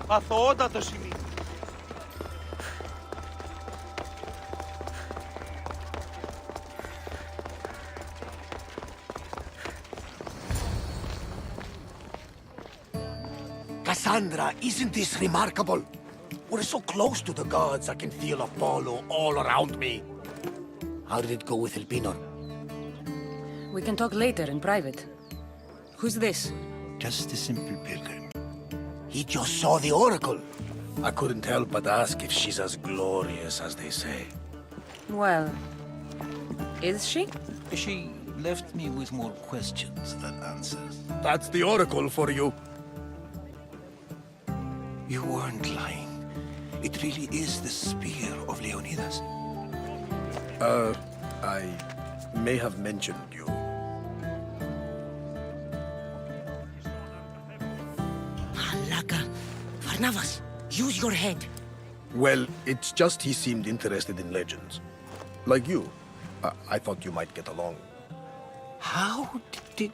Αθωότατος είναι. Cassandra, isn't this remarkable? We're so close to the gods, I can feel Apollo all around me. How did it go with Elpinor? We can talk later in private. Who's this? Just a simple pilgrim. He just saw the oracle. I couldn't help but ask if she's as glorious as they say. Well, is she? She left me with more questions than answers. That's the oracle for you. You weren't lying. It really is the spear of Leonidas. I may have mentioned you. Malaka. Varnavas, use your head. Well, it's just he seemed interested in legends. Like you. I thought you might get along. How did...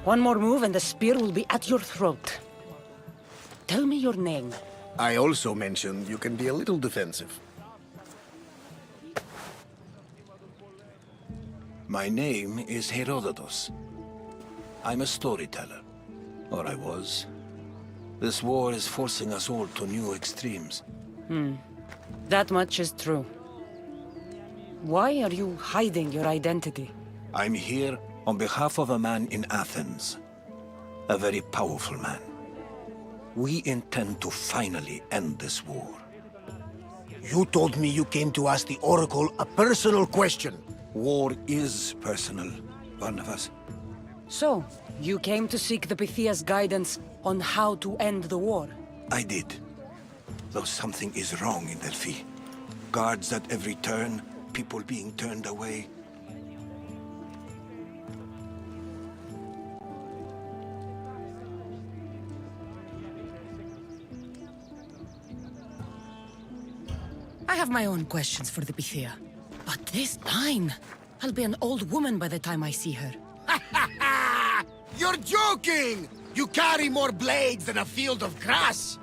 One more move and the spear will be at your throat. Tell me your name. I also mentioned you can be a little defensive. My name is Herodotus. I'm a storyteller. Or I was. This war is forcing us all to new extremes. That much is true. Why are you hiding your identity? I'm here on behalf of a man in Athens. A very powerful man. We intend to finally end this war. You told me you came to ask the oracle a personal question. War is personal, Barnabas. So, you came to seek the Pythia's guidance on how to end the war? I did. Though something is wrong in Delphi. Guards at every turn, people being turned away. I have my own questions for the Pythia. But this line, I'll be an old woman by the time I see her. You're joking! You carry more blades than a field of grass!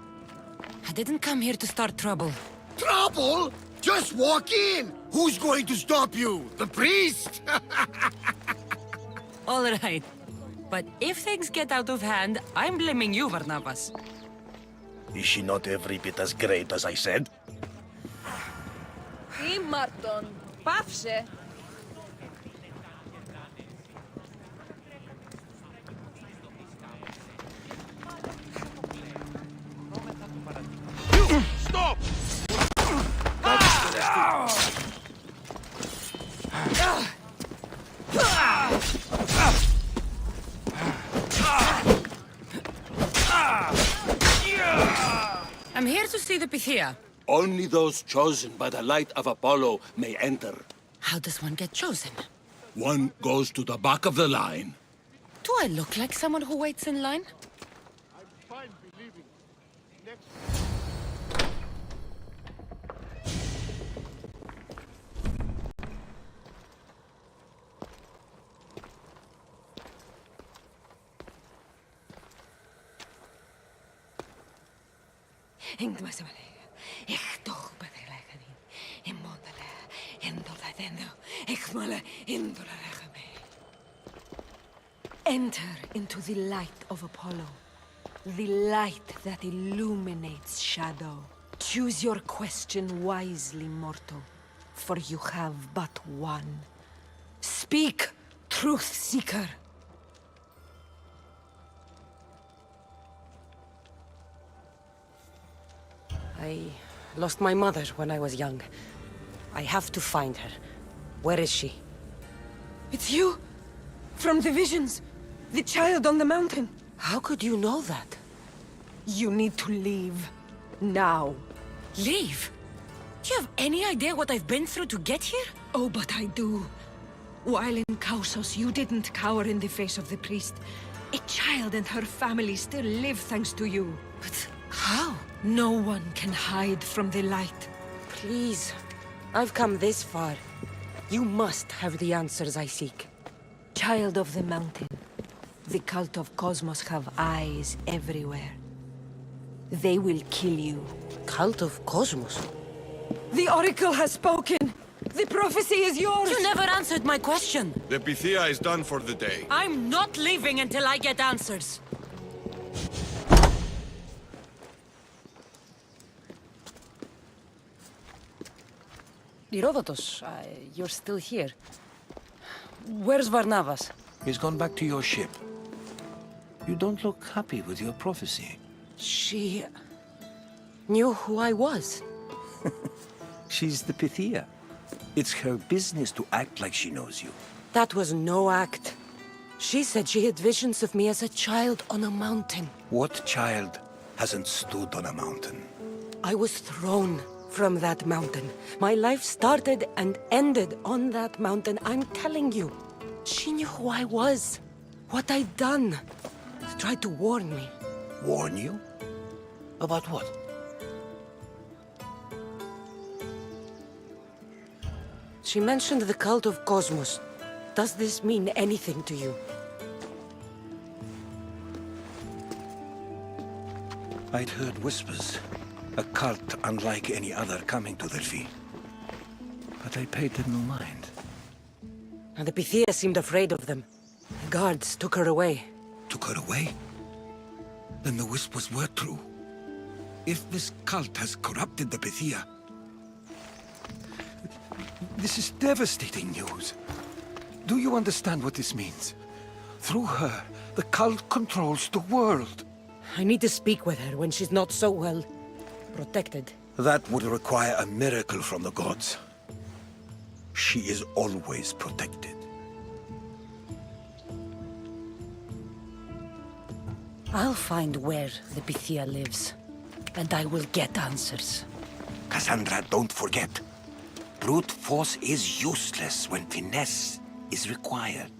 I didn't come here to start trouble. Trouble? Just walk in! Who's going to stop you? The priest? All right. But if things get out of hand, I'm blaming you, Varnavas. Is she not every bit as great as I said? Ήμαρτον, πάυσε. Stop! I'm here to see the Pythia. Only those chosen by the light of Apollo may enter. How does one get chosen? One goes to the back of the line. Do I look like someone who waits in line? Enter into the light of Apollo, the light that illuminates shadow. Choose your question wisely, mortal, for you have but one. Speak, truth seeker. I lost my mother when I was young. I have to find her. Where is she? It's you! From the visions! The child on the mountain! How could you know that? You need to leave. Now. Leave? Do you have any idea what I've been through to get here? Oh, but I do. While in Kausos, you didn't cower in the face of the priest. A child and her family still live thanks to you. But how? No one can hide from the light. Please. I've come this far. You must have the answers I seek. Child of the mountain, the cult of Cosmos have eyes everywhere. They will kill you. Cult of Cosmos? The Oracle has spoken! The prophecy is yours! You never answered my question. The Pythia is done for the day. I'm not leaving until I get answers. Herodotus, you're still here. Where's Varnavas? He's gone back to your ship. You don't look happy with your prophecy. She... knew who I was. She's the Pythia. It's her business to act like she knows you. That was no act. She said she had visions of me as a child on a mountain. What child hasn't stood on a mountain? I was thrown from that mountain. My life started and ended on that mountain, I'm telling you. She knew who I was, what I'd done. She tried to warn me. Warn you? About what? She mentioned the cult of Cosmos. Does this mean anything to you? I'd heard whispers. A cult unlike any other coming to Delphi. But I paid them no mind. And the Pythia seemed afraid of them. The guards took her away. Took her away? Then the whispers were true. If this cult has corrupted the Pythia... This is devastating news. Do you understand what this means? Through her, the cult controls the world. I need to speak with her when she's not so well... protected. That would require a miracle from the gods. She is always protected. I'll find where the Pythia lives, and I will get answers. Cassandra, don't forget. Brute force is useless when finesse is required.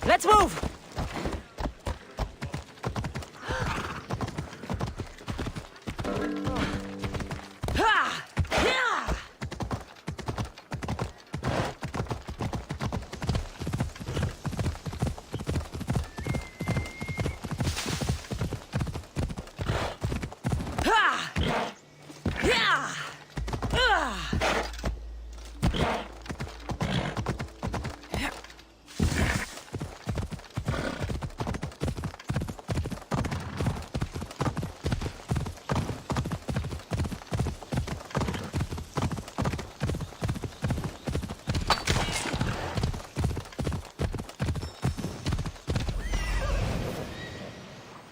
Let's move!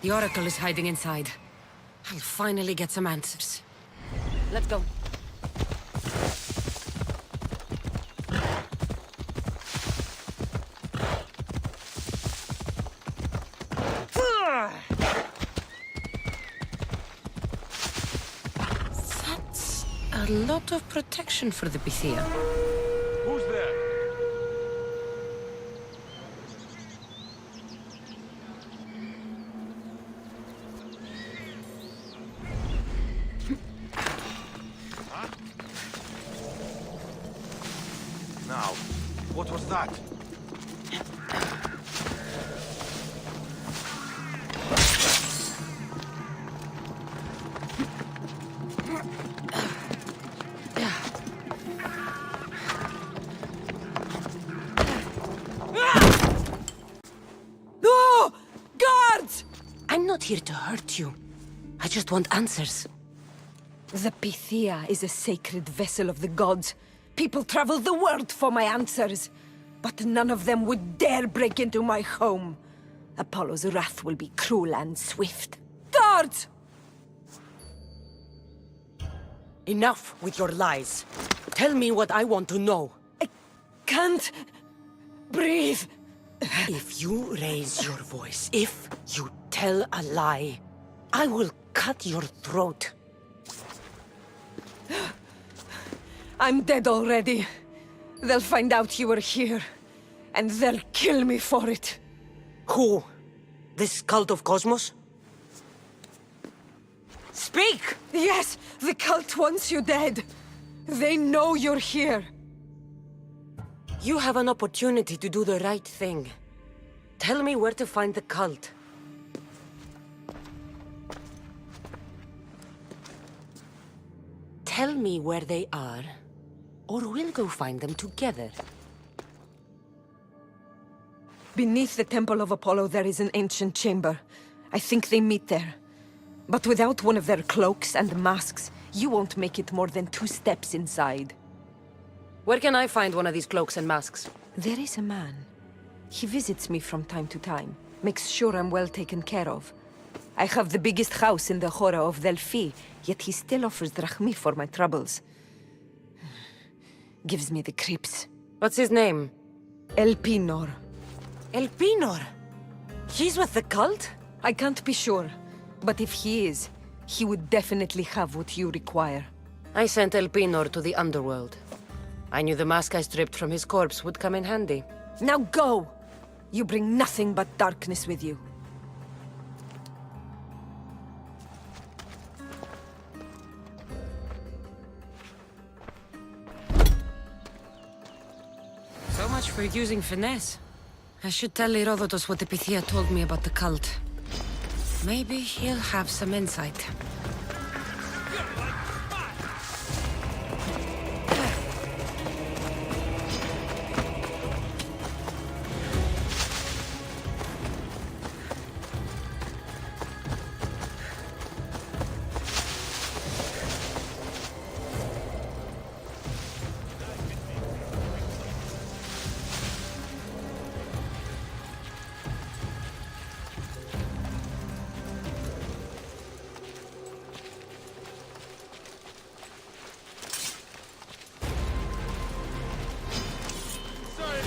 The Oracle is hiding inside. I'll finally get some answers. Let's go. That's a lot of protection for the Bithia. Who's there? Now, what was that? No! Guards! I'm not here to hurt you. I just want answers. The Pythia is a sacred vessel of the gods. People travel the world for my answers. But none of them would dare break into my home. Apollo's wrath will be cruel and swift. Guards! Enough with your lies. Tell me what I want to know. Can't breathe. If you raise your voice, if you tell a lie, I will cut your throat. I'm dead already. They'll find out you were here, and they'll kill me for it. Who? This cult of Cosmos? Speak! Yes, the cult wants you dead. They know you're here. You have an opportunity to do the right thing. Tell me where to find the cult. Tell me where they are, or we'll go find them together. Beneath the Temple of Apollo, there is an ancient chamber. I think they meet there. But without one of their cloaks and masks, you won't make it more than 2 steps inside. Where can I find one of these cloaks and masks? There is a man. He visits me from time to time, makes sure I'm well taken care of. I have the biggest house in the Hora of Delphi, yet he still offers drachmi for my troubles. Gives me the creeps. What's his name? Elpinor. Elpinor? He's with the cult? I can't be sure, but if he is, he would definitely have what you require. I sent Elpinor to the underworld. I knew the mask I stripped from his corpse would come in handy. Now go! You bring nothing but darkness with you. So much for using finesse. I should tell Herodotus what the Pythia told me about the cult. Maybe he'll have some insight.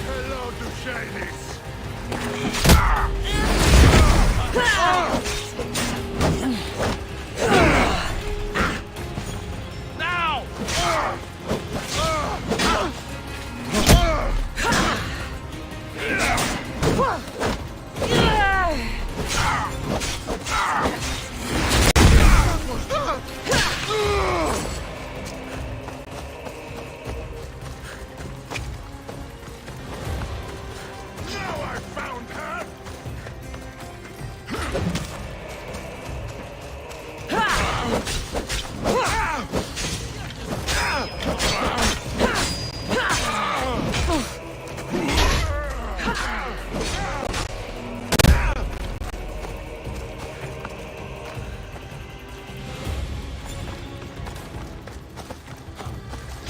Hello to Shanice. Now!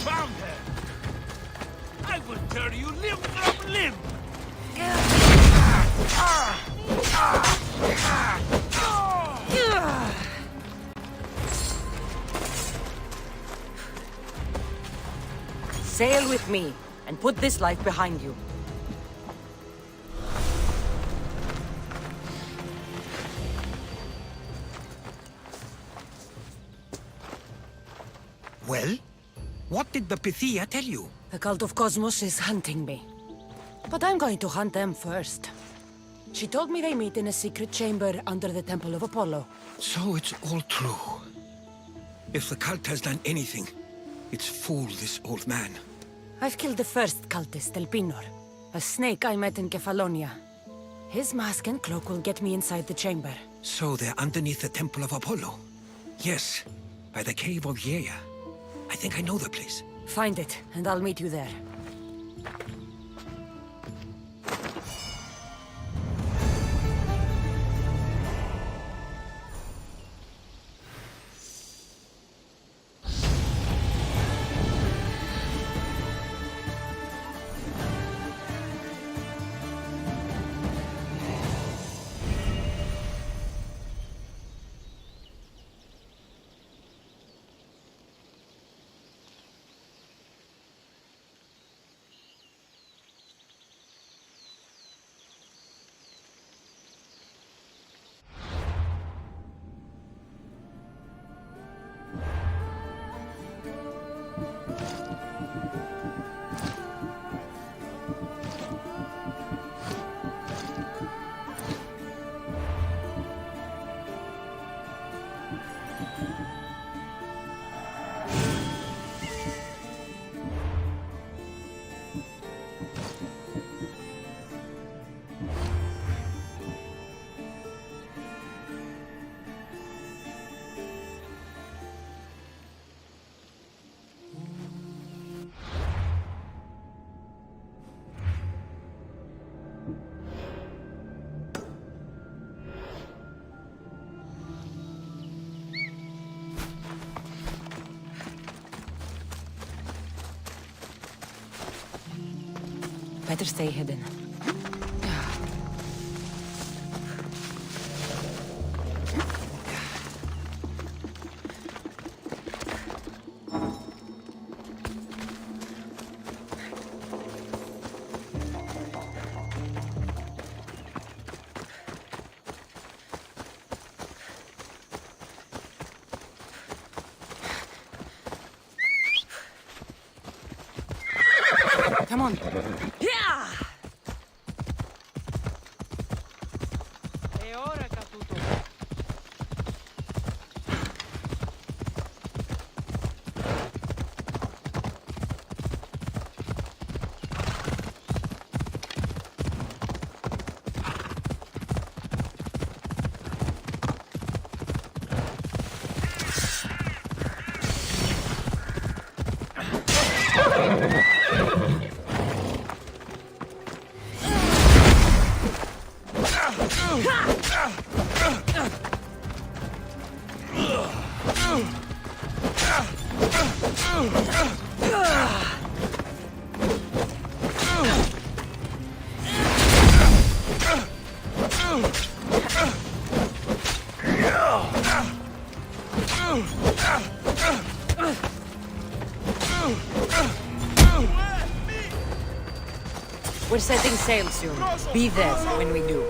Found her! I will tear you limb from limb! Sail with me, and put this life behind you. Well? What did the Pythia tell you? The cult of Cosmos is hunting me. But I'm going to hunt them first. She told me they meet in a secret chamber under the Temple of Apollo. So it's all true. If the cult has done anything, it's fooled this old man. I've killed the first cultist, Elpinor, a snake I met in Kefalonia. His mask and cloak will get me inside the chamber. So they're underneath the Temple of Apollo? Yes, by the cave of Yea. I think I know the place. Find it, and I'll meet you there. Better stay hidden. Come on. We're setting sail soon. Be there when we do.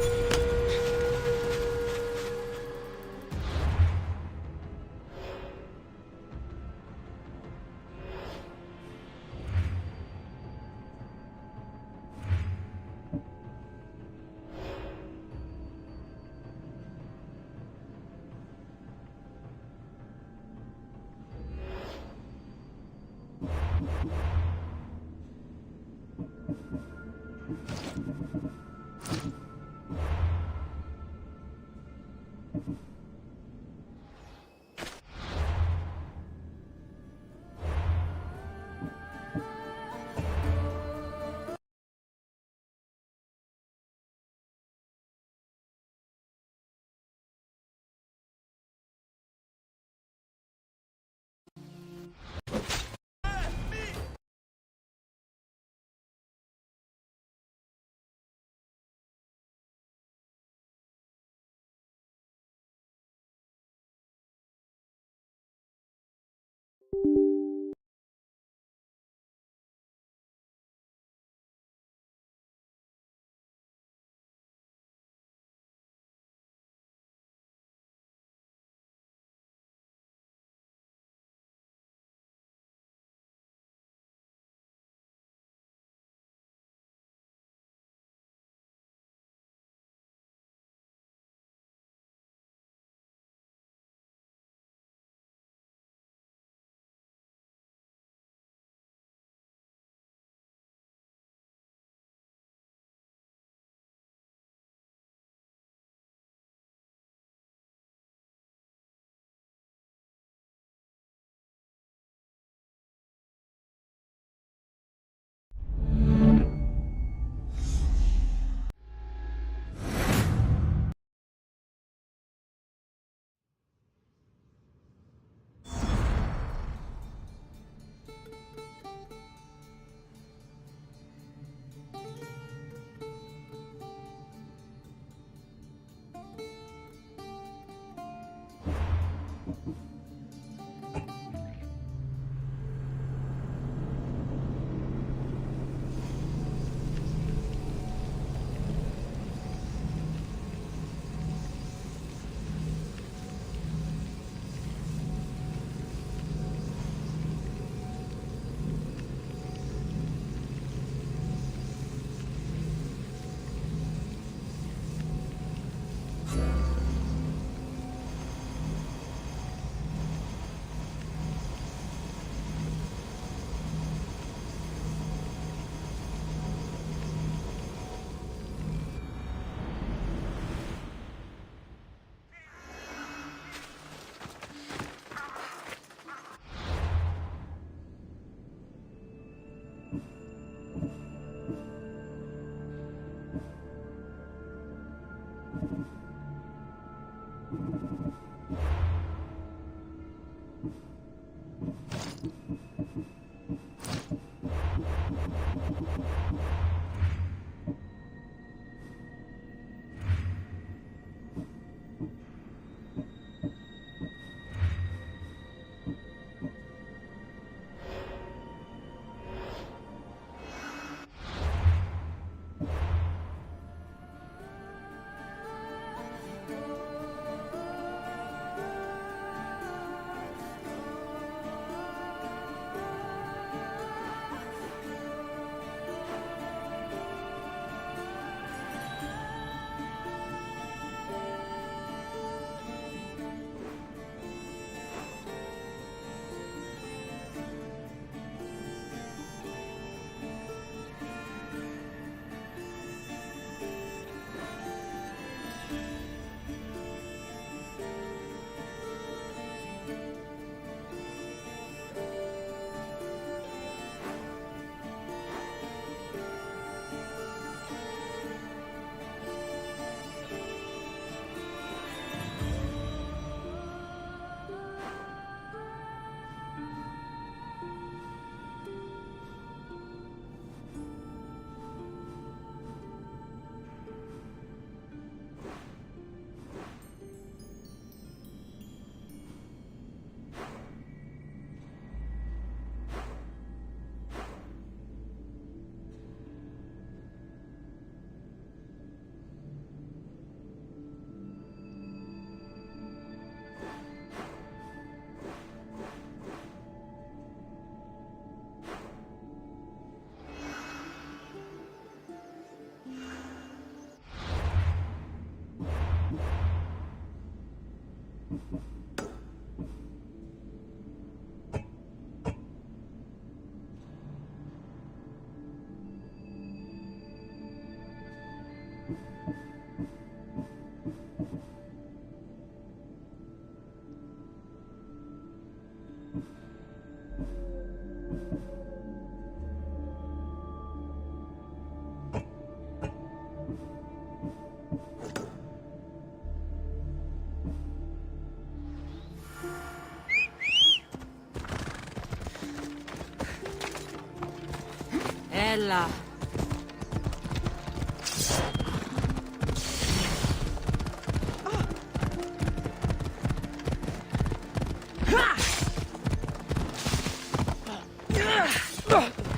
Ella.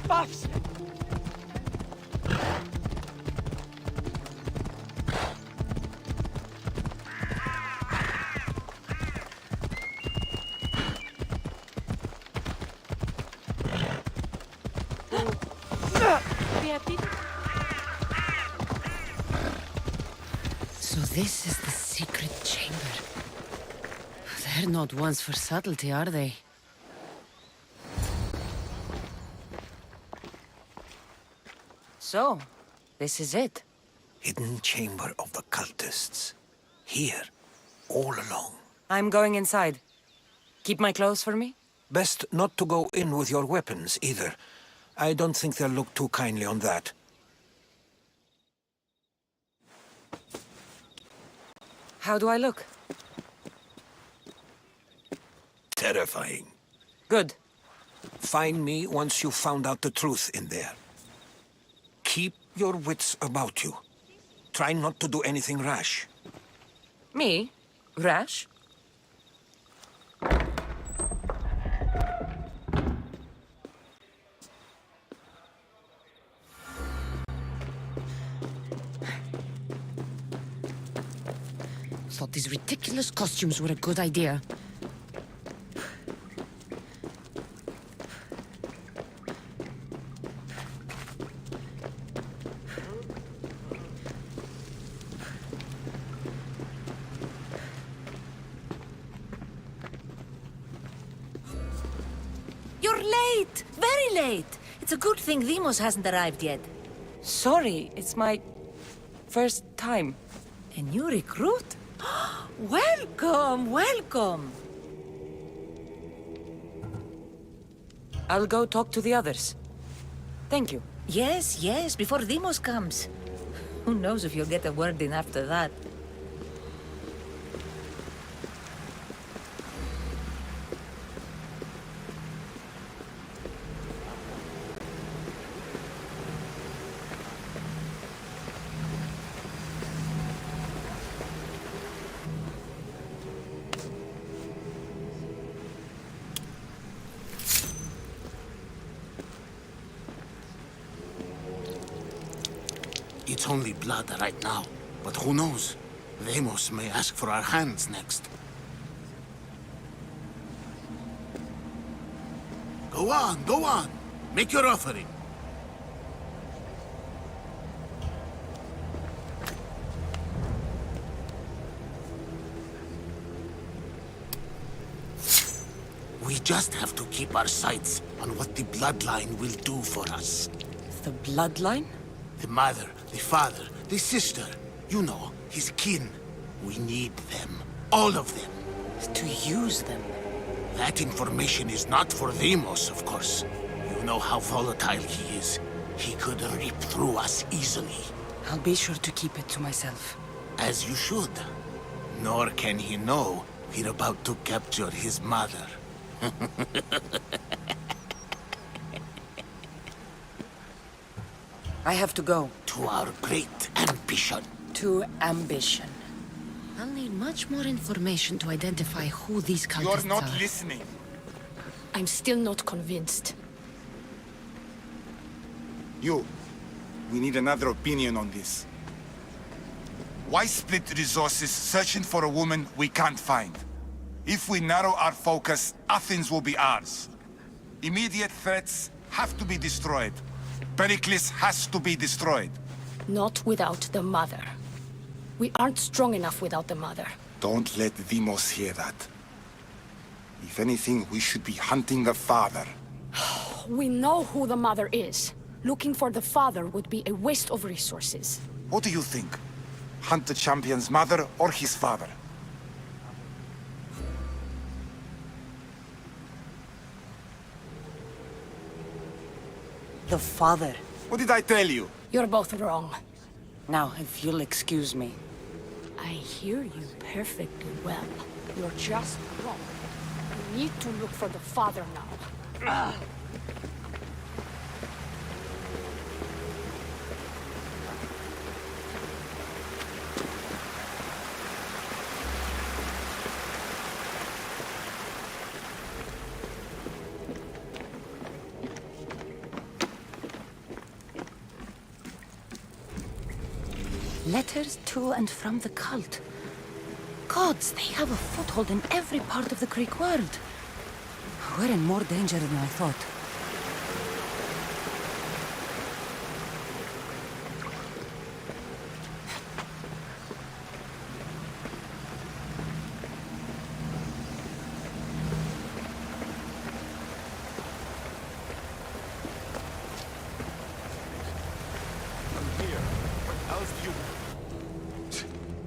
Buffs! So this is the secret chamber. They're not ones for subtlety, are they? So, this is it. Hidden chamber of the cultists. Here, all along. I'm going inside. Keep my clothes for me? Best not to go in with your weapons, either. I don't think they'll look too kindly on that. How do I look? Terrifying. Good. Find me once you've found out the truth in there. Keep your wits about you. Try not to do anything rash. Me? Rash? Thought these ridiculous costumes were a good idea. You're late! Very late! It's a good thing Demos hasn't arrived yet. Sorry, it's my first time. A new recruit? Welcome, welcome! I'll go talk to the others. Thank you. Yes, yes, before Demos comes. Who knows if you'll get a word in after that. It's only blood right now. But who knows? Deimos may ask for our hands next. Go on, go on. Make your offering. We just have to keep our sights on what the bloodline will do for us. The bloodline? The mother, the father, the sister. You know, his kin. We need them. All of them. To use them. That information is not for Deimos, of course. You know how volatile he is. He could rip through us easily. I'll be sure to keep it to myself. As you should. Nor can he know we're about to capture his mother. I have to go. To our great ambition. To ambition. I'll need much more information to identify who these cultists You're not are. listening. I'm still not convinced. You. We need another opinion on this. Why split resources searching for a woman we can't find? If we narrow our focus, Athens will be ours. Immediate threats have to be destroyed. Pericles has to be destroyed. Not without the mother. We aren't strong enough without the mother. Don't let Deimos hear that. If anything, we should be hunting the father. We know who the mother is. Looking for the father would be a waste of resources. What do you think? Hunt the champion's mother or his father? The father. What did I tell you? You're both wrong. Now, if you'll excuse me. I hear you perfectly well. You're just wrong. We need to look for the father now. Letters to and from the cult. Gods, they have a foothold in every part of the Greek world. We're in more danger than I thought.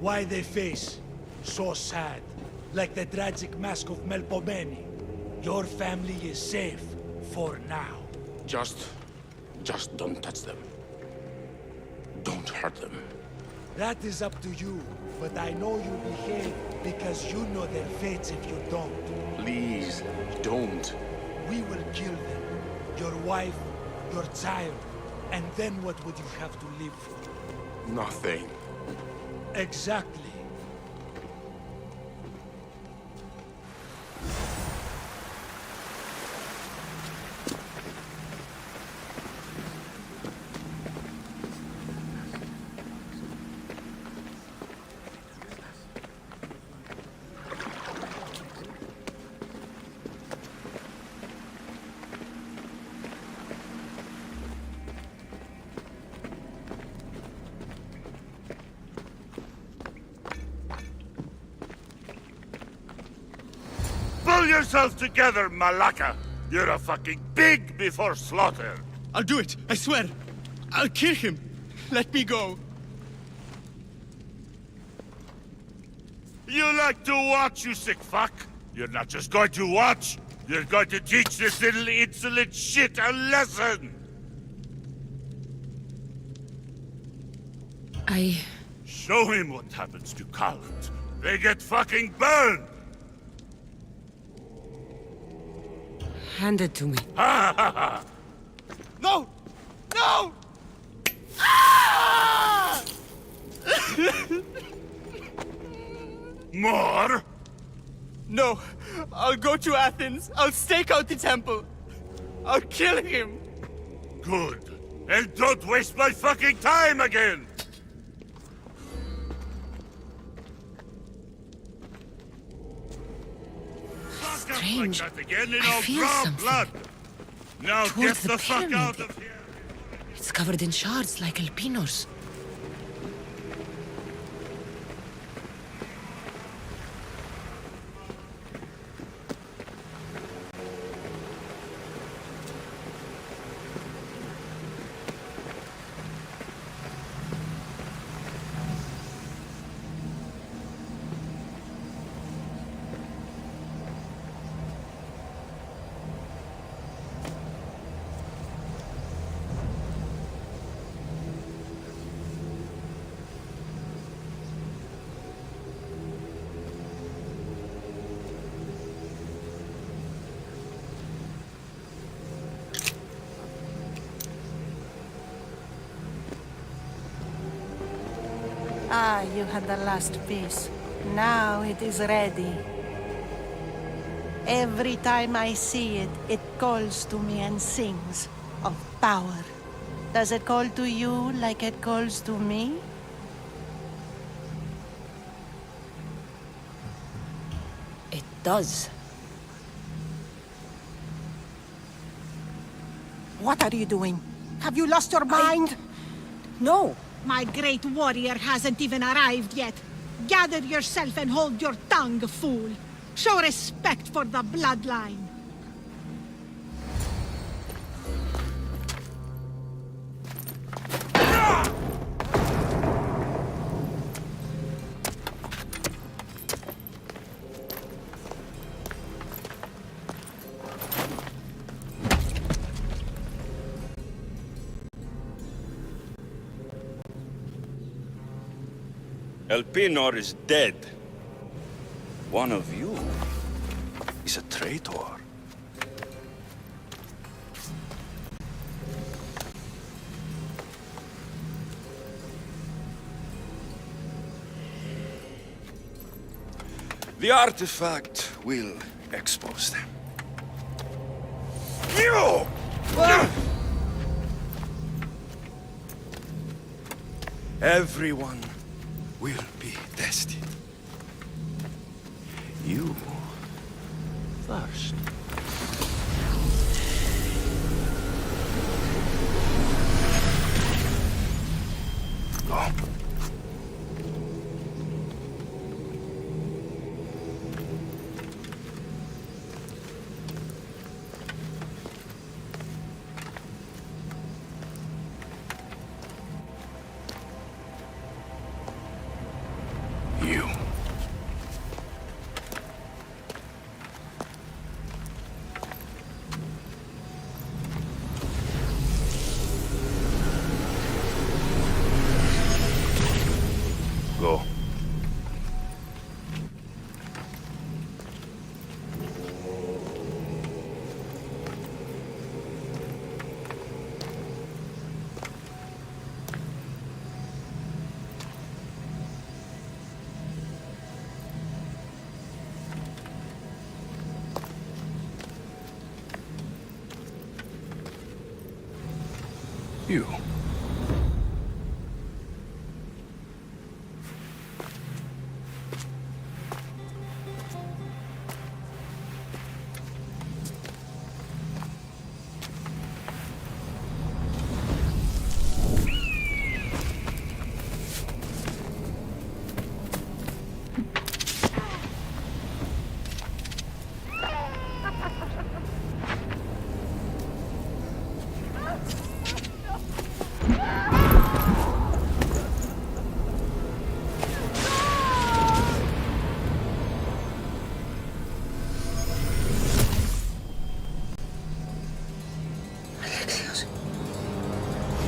Why they face so sad, like the tragic mask of Melpomene. Your family is safe for now. Just don't touch them. Don't hurt them. That is up to you, but I know you behave because you know their fates if you don't. Please, don't. We will kill them. Your wife, your child, and then what would you have to live for? Nothing. Exactly. Pull yourself together, Malaka! You're a fucking pig before slaughter! I'll do it, I swear. I'll kill him. Let me go. You like to watch, you sick fuck? You're not just going to watch, you're going to teach this little insolent shit a lesson! Show him what happens to cult. They get fucking burned! Hand it to me. Ha ha ha! No! No! More? No. I'll go to Athens. I'll stake out the temple. I'll kill him. Good. And don't waste my fucking time again! strange. Like that again, and I I'll feel draw something. blood. Now Toward get the the fuck pyramid. out of here. It's covered in shards like El Pino's. Ah, you had the last piece. Now it is ready. Every time I see it, it calls to me and sings of power. Does it call to you like it calls to me? It does. What are you doing? Have you lost your mind? No. My great warrior hasn't even arrived yet. Gather yourself and hold your tongue, fool. Show respect for the bloodline. Elpinor is dead. One of you is a traitor. The artifact will expose them. You! Everyone will be tested. You first. Go. You. Go. You.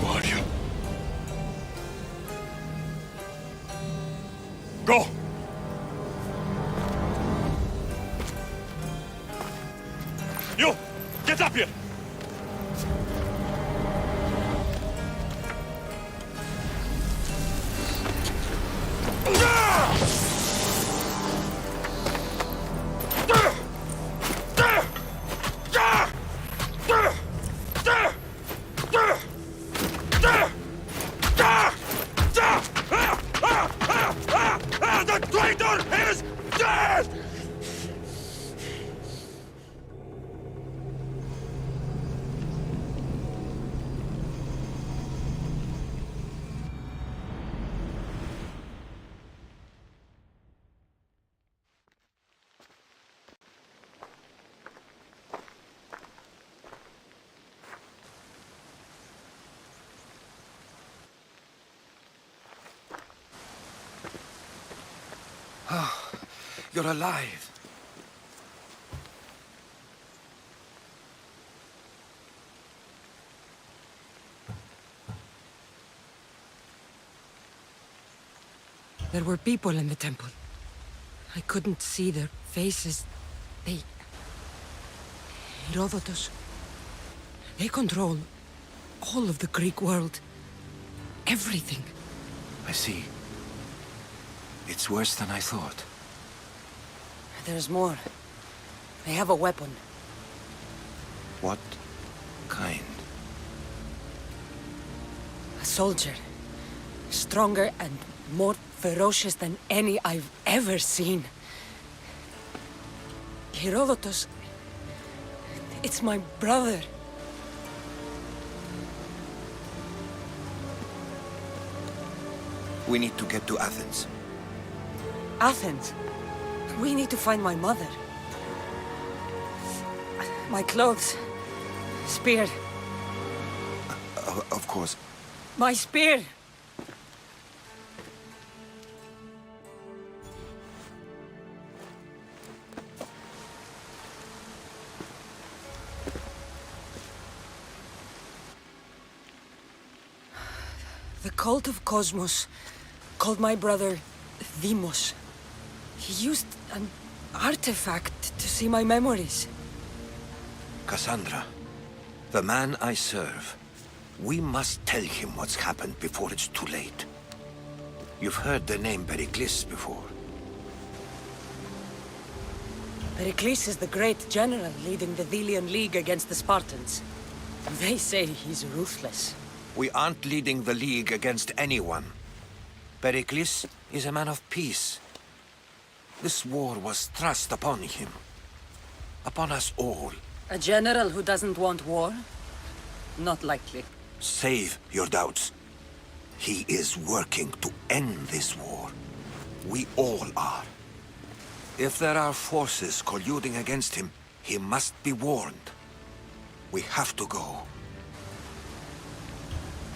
Who are you? Go! You! Get up here! The traitor is dead! You're alive. There were people in the temple. I couldn't see their faces. Herodotus. They control all of the Greek world. Everything. I see. It's worse than I thought. There's more. They have a weapon. What kind? A soldier. Stronger and more ferocious than any I've ever seen. Herodotus. It's my brother. We need to get to Athens. Athens? We need to find my mother. My clothes. Spear. Of course. My spear! The cult of Cosmos called my brother Deimos. He used an artifact to see my memories. Cassandra, the man I serve, we must tell him what's happened before it's too late. You've heard the name Pericles before. Pericles is the great general leading the Delian League against the Spartans. They say he's ruthless. We aren't leading the League against anyone. Pericles is a man of peace. This war was thrust upon him. Upon us all. A general who doesn't want war? Not likely. Save your doubts. He is working to end this war. We all are. If there are forces colluding against him, he must be warned. We have to go.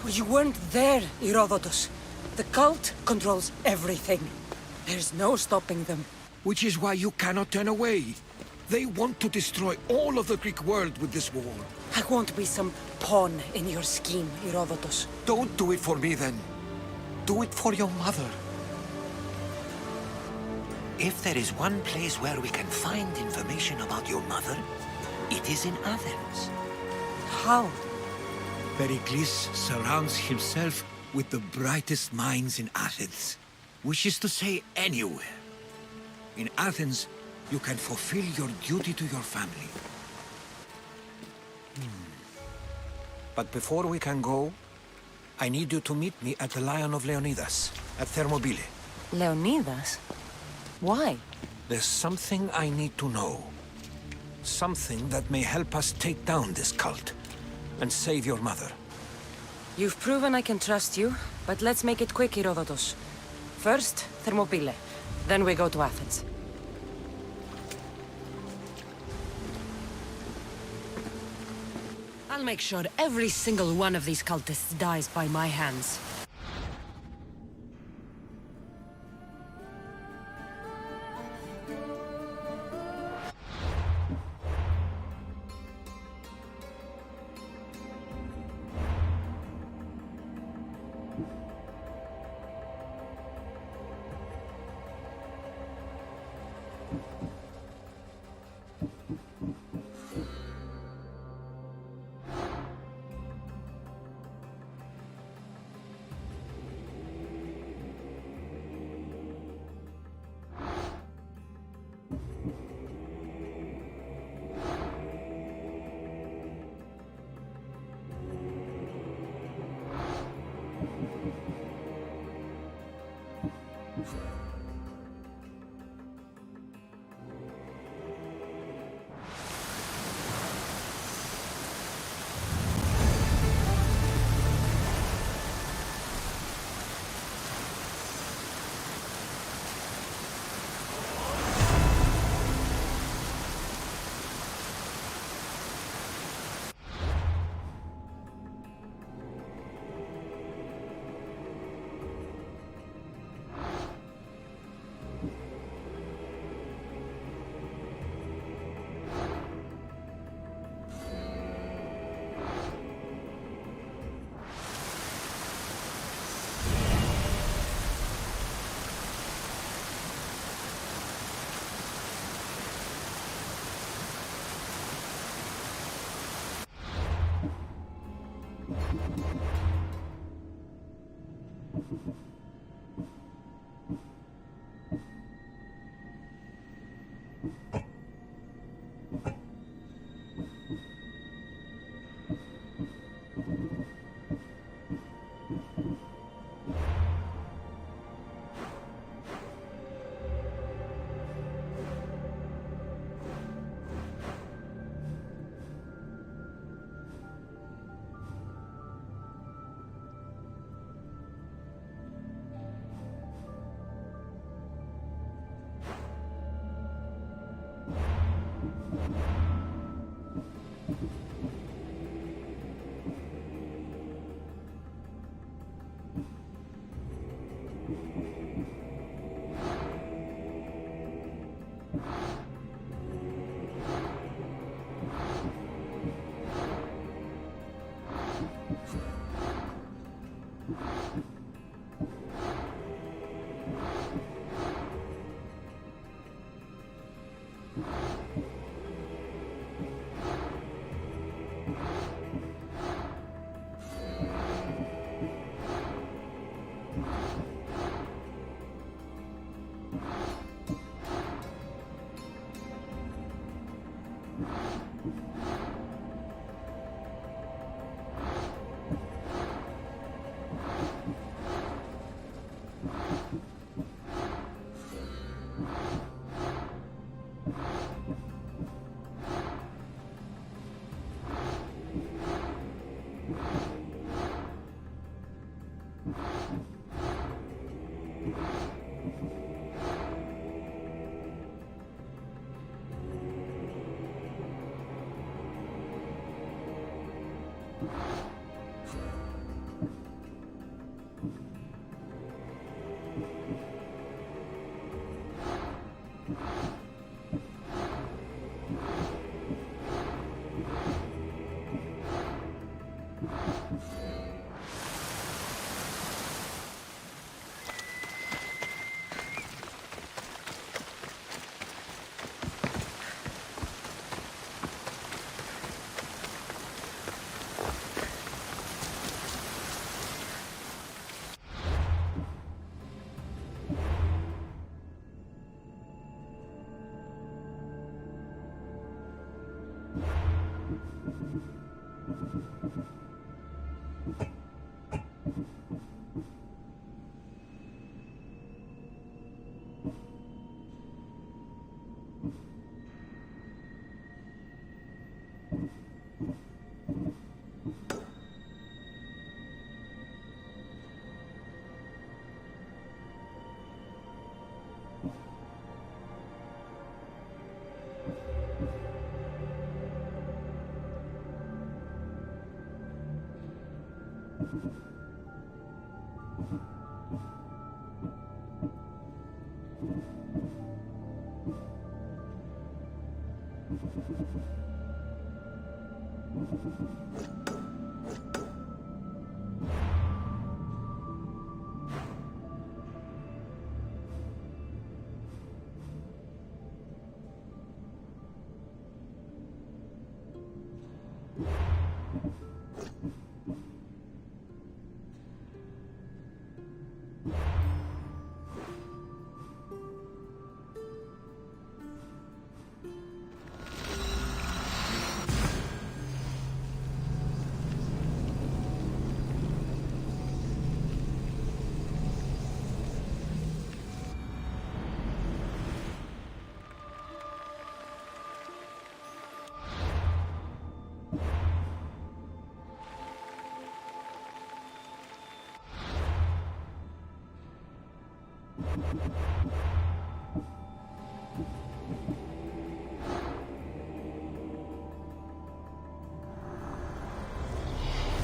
You weren't there, Herodotus. The cult controls everything. There's no stopping them. Which is why you cannot turn away. They want to destroy all of the Greek world with this war. I won't be some pawn in your scheme, Herodotus. Don't do it for me, then. Do it for your mother. If there is one place where we can find information about your mother, it is in Athens. How? Pericles surrounds himself with the brightest minds in Athens. Which is to say, anywhere. In Athens, you can fulfill your duty to your family. But before we can go, I need you to meet me at the Lion of Leonidas, at Thermopylae. Leonidas? Why? There's something I need to know. Something that may help us take down this cult and save your mother. You've proven I can trust you, but let's make it quick, Herodotus. First, Thermopylae. Then we go to Athens. I'll make sure every single one of these cultists dies by my hands.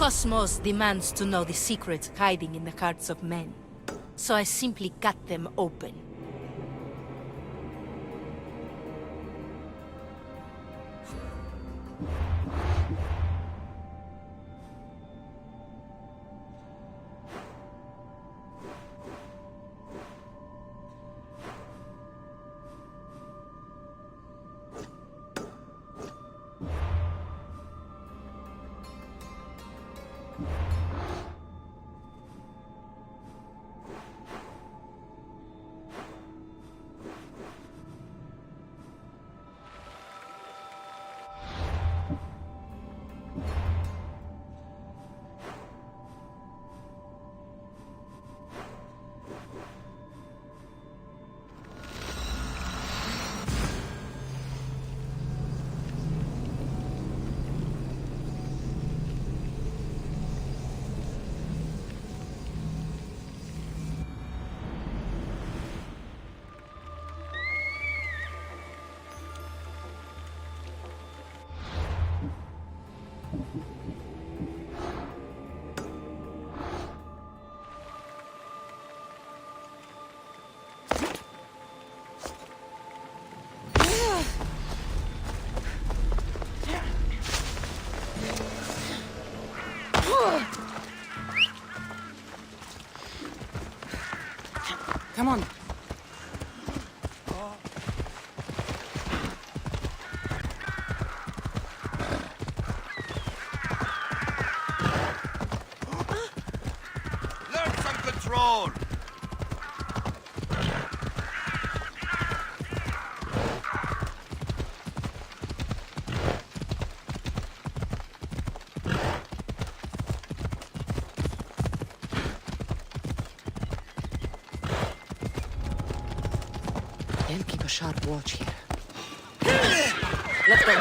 Cosmos demands to know the secrets hiding in the hearts of men. So I simply cut them open. Come on. Learn some control! I'll keep a sharp watch here. Let's go.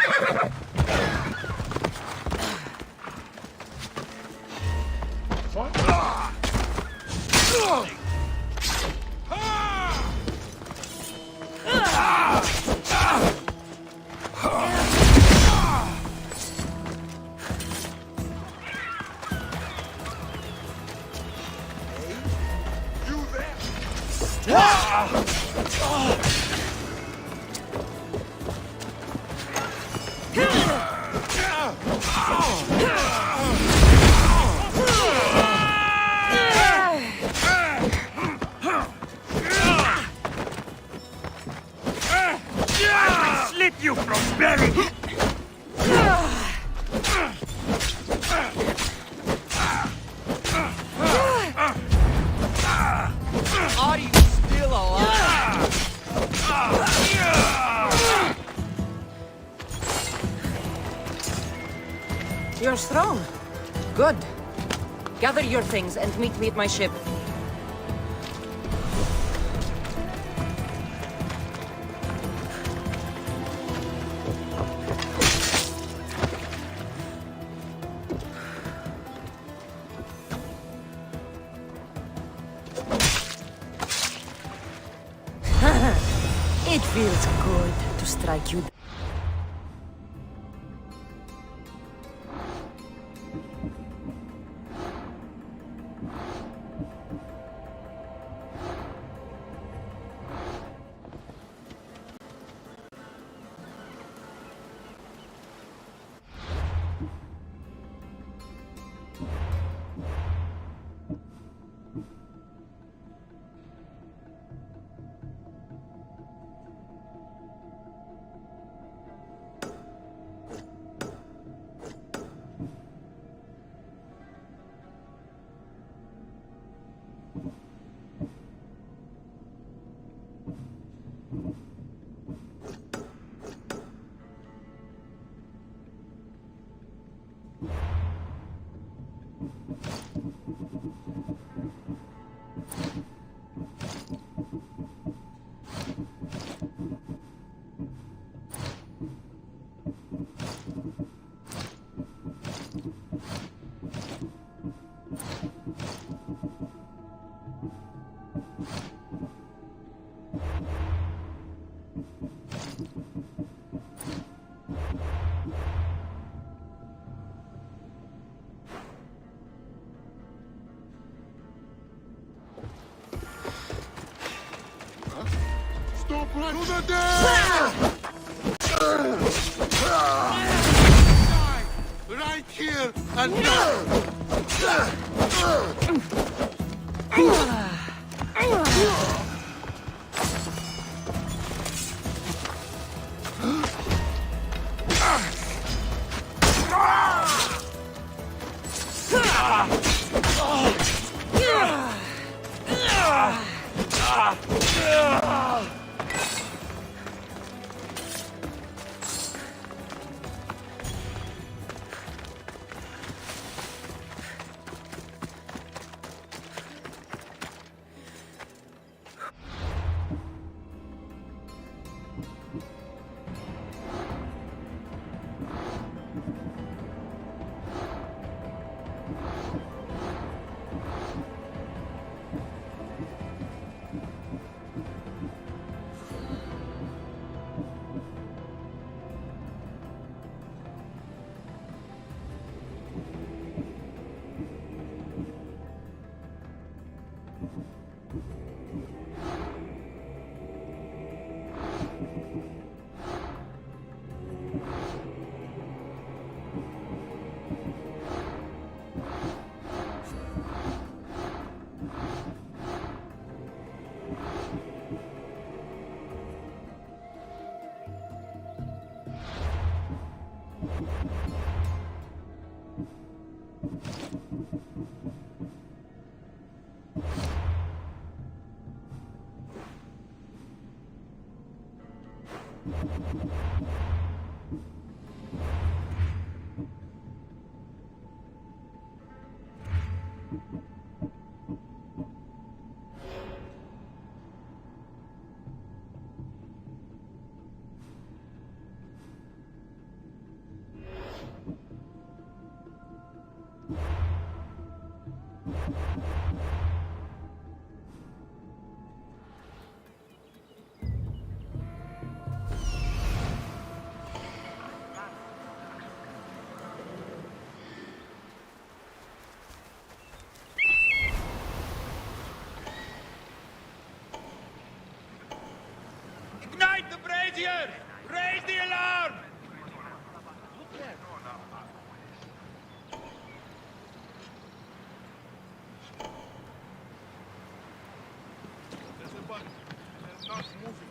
Slit you from belly! Are you still alive? You're strong. Good. Gather your things and meet me at my ship. It feels good to strike you. Stop right to the death! Right here and now! Ignite the brazier! Raise the alarm! There's a button. It's not moving.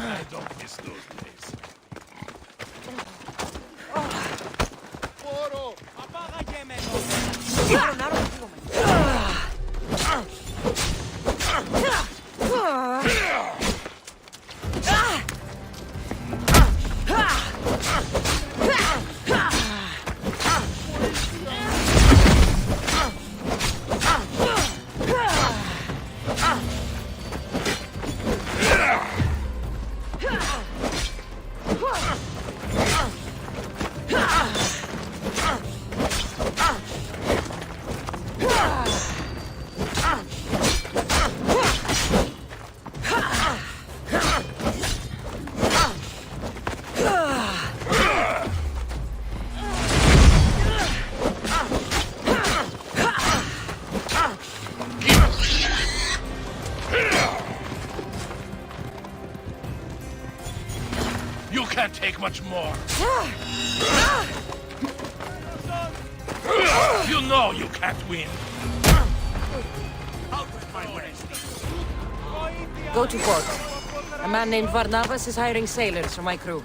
I don't miss those days. Poro! Απάγαγε με You can't take much more. You know you can't win. Go to port. A man named Varnavas is hiring sailors for my crew.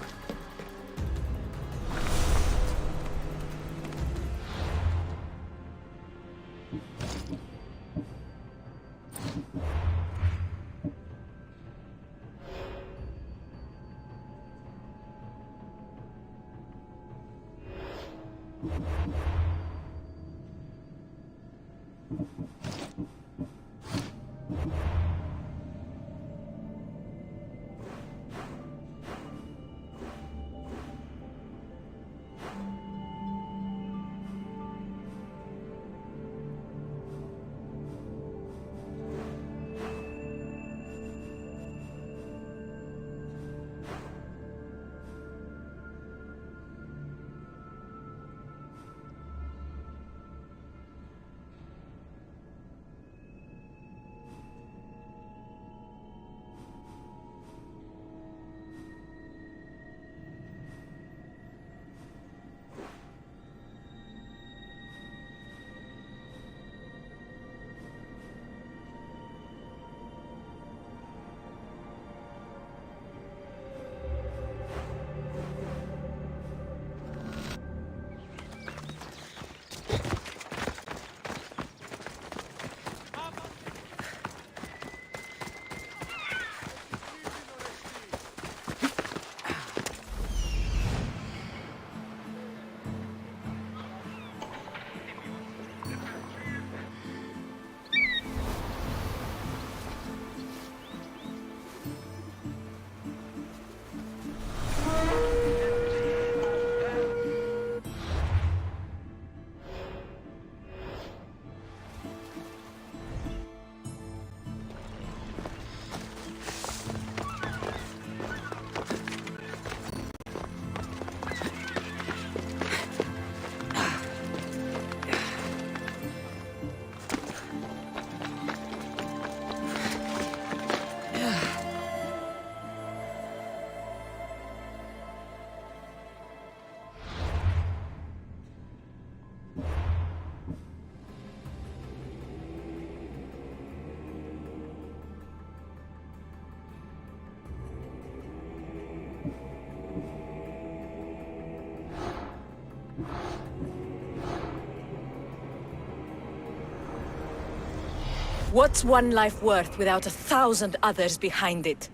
What's one life worth without 1,000 others behind it?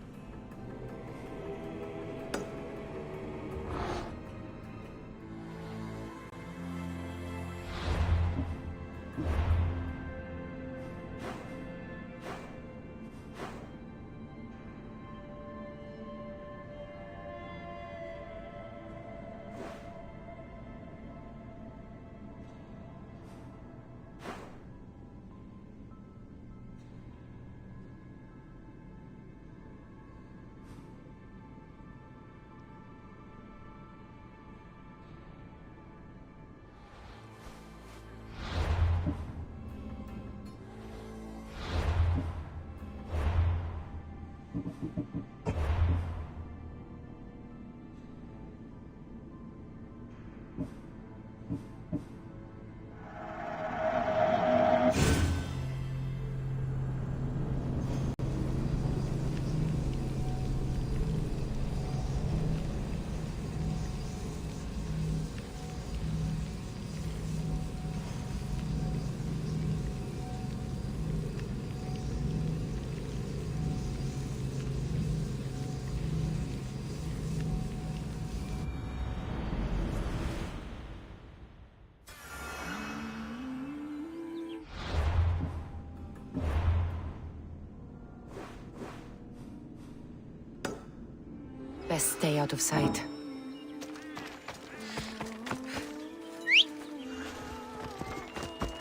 Best stay out of sight.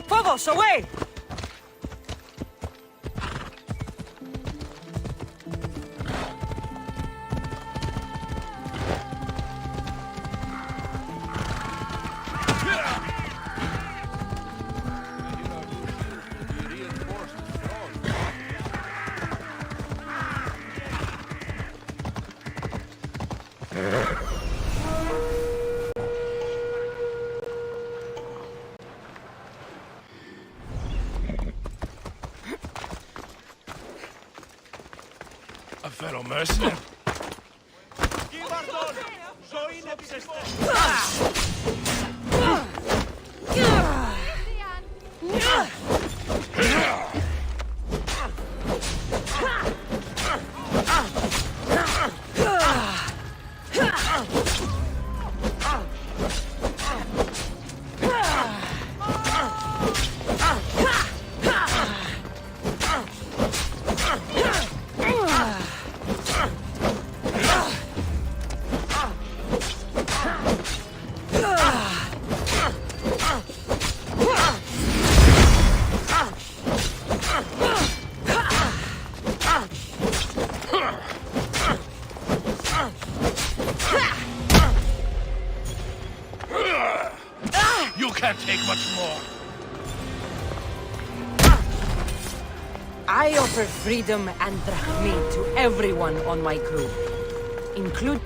Phobos, away! A fellow mercenary. You can't take much more. I offer freedom and drachmi to everyone on my crew, including...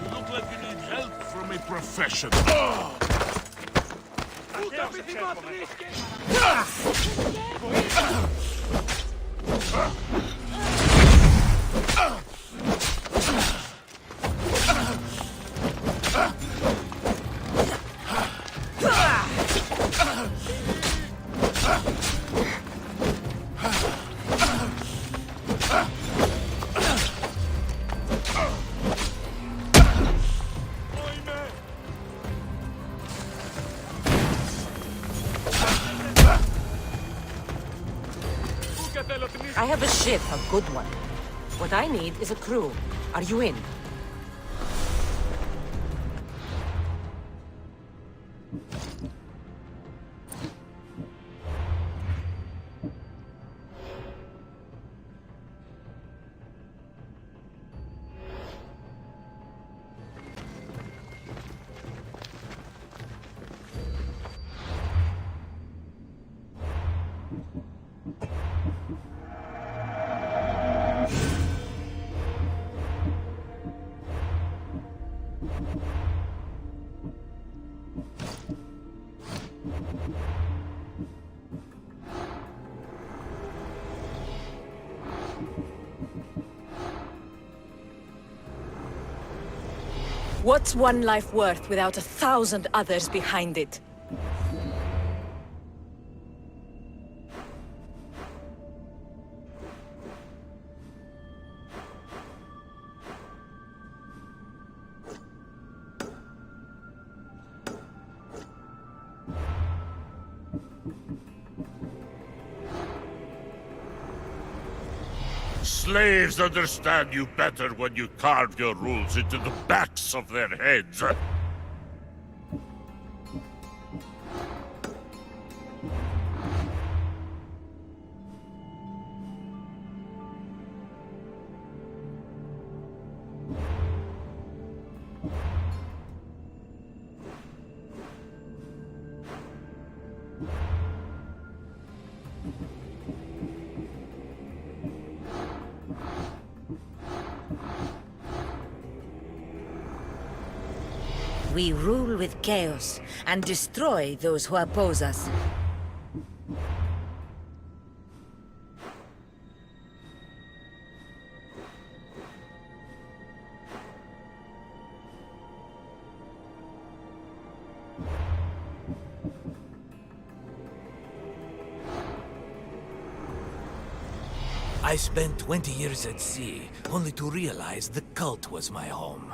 You look like you need help from a professional. I have a ship, a good one. What I need is a crew. Are you in? What's one life worth without 1,000 others behind it? Slaves understand you better when you carve your rules into the backs of their heads. We rule with chaos and destroy those who oppose us. I spent 20 years at sea, only to realize the cult was my home.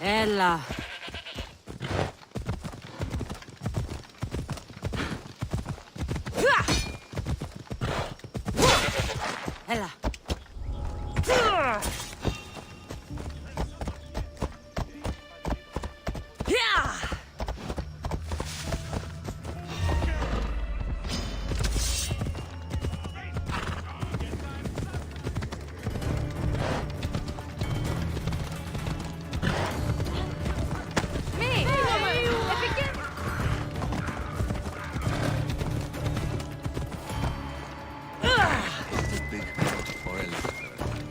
Ella. Ella.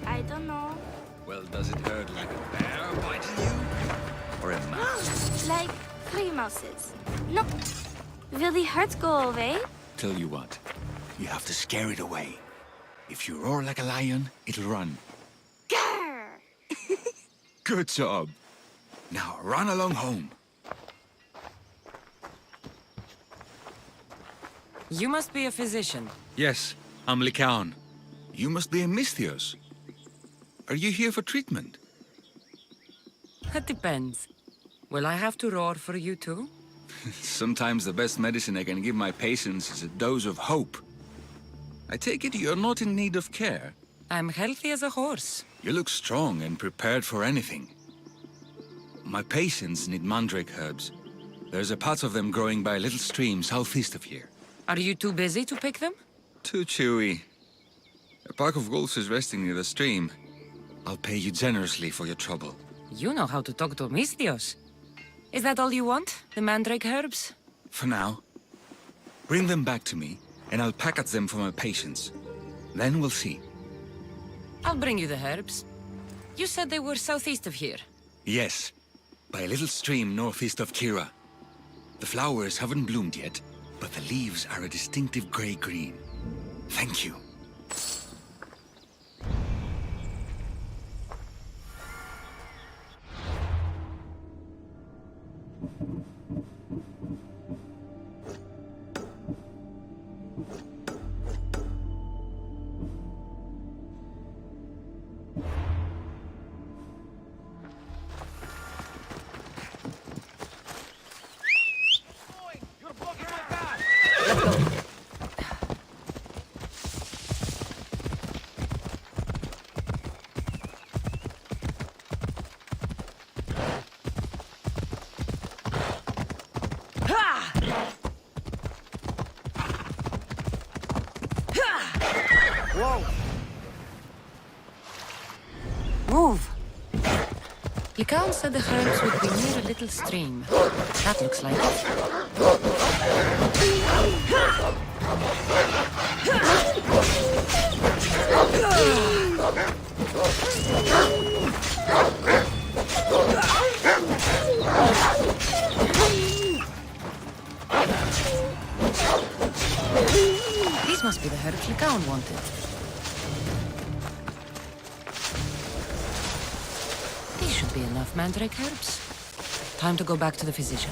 I don't know. Well, does it hurt like a bear biting you? Or a mouse? Like 3 mouses. No. Will the hurt go away? Tell you what, you have to scare it away. If you roar like a lion, it'll run. Grr! Good job. Now run along home. You must be a physician. Yes, I'm Lycaon. You must be a Misthios. Are you here for treatment? That depends. Will I have to roar for you too? Sometimes the best medicine I can give my patients is a dose of hope. I take it you're not in need of care. I'm healthy as a horse. You look strong and prepared for anything. My patients need mandrake herbs. There's a patch of them growing by a little stream southeast of here. Are you too busy to pick them? Too chewy. A pack of wolves is resting near the stream. I'll pay you generously for your trouble. You know how to talk to Misthios. Is that all you want? The mandrake herbs? For now. Bring them back to me, and I'll package them for my patients. Then we'll see. I'll bring you the herbs. You said they were southeast of here. Yes, by a little stream northeast of Kira. The flowers haven't bloomed yet, but the leaves are a distinctive gray-green. Thank you. Whoa! Move! Likhan said the herbs would be near a little stream. That looks like These must be the herbs Likhan wanted. These should be enough mandrake herbs. Time to go back to the physician.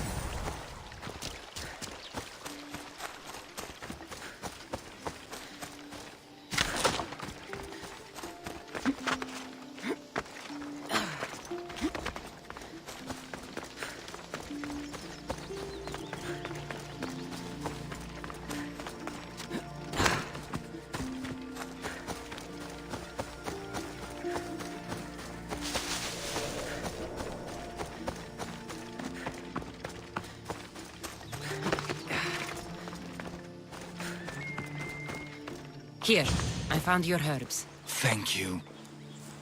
Here, I found your herbs. Thank you.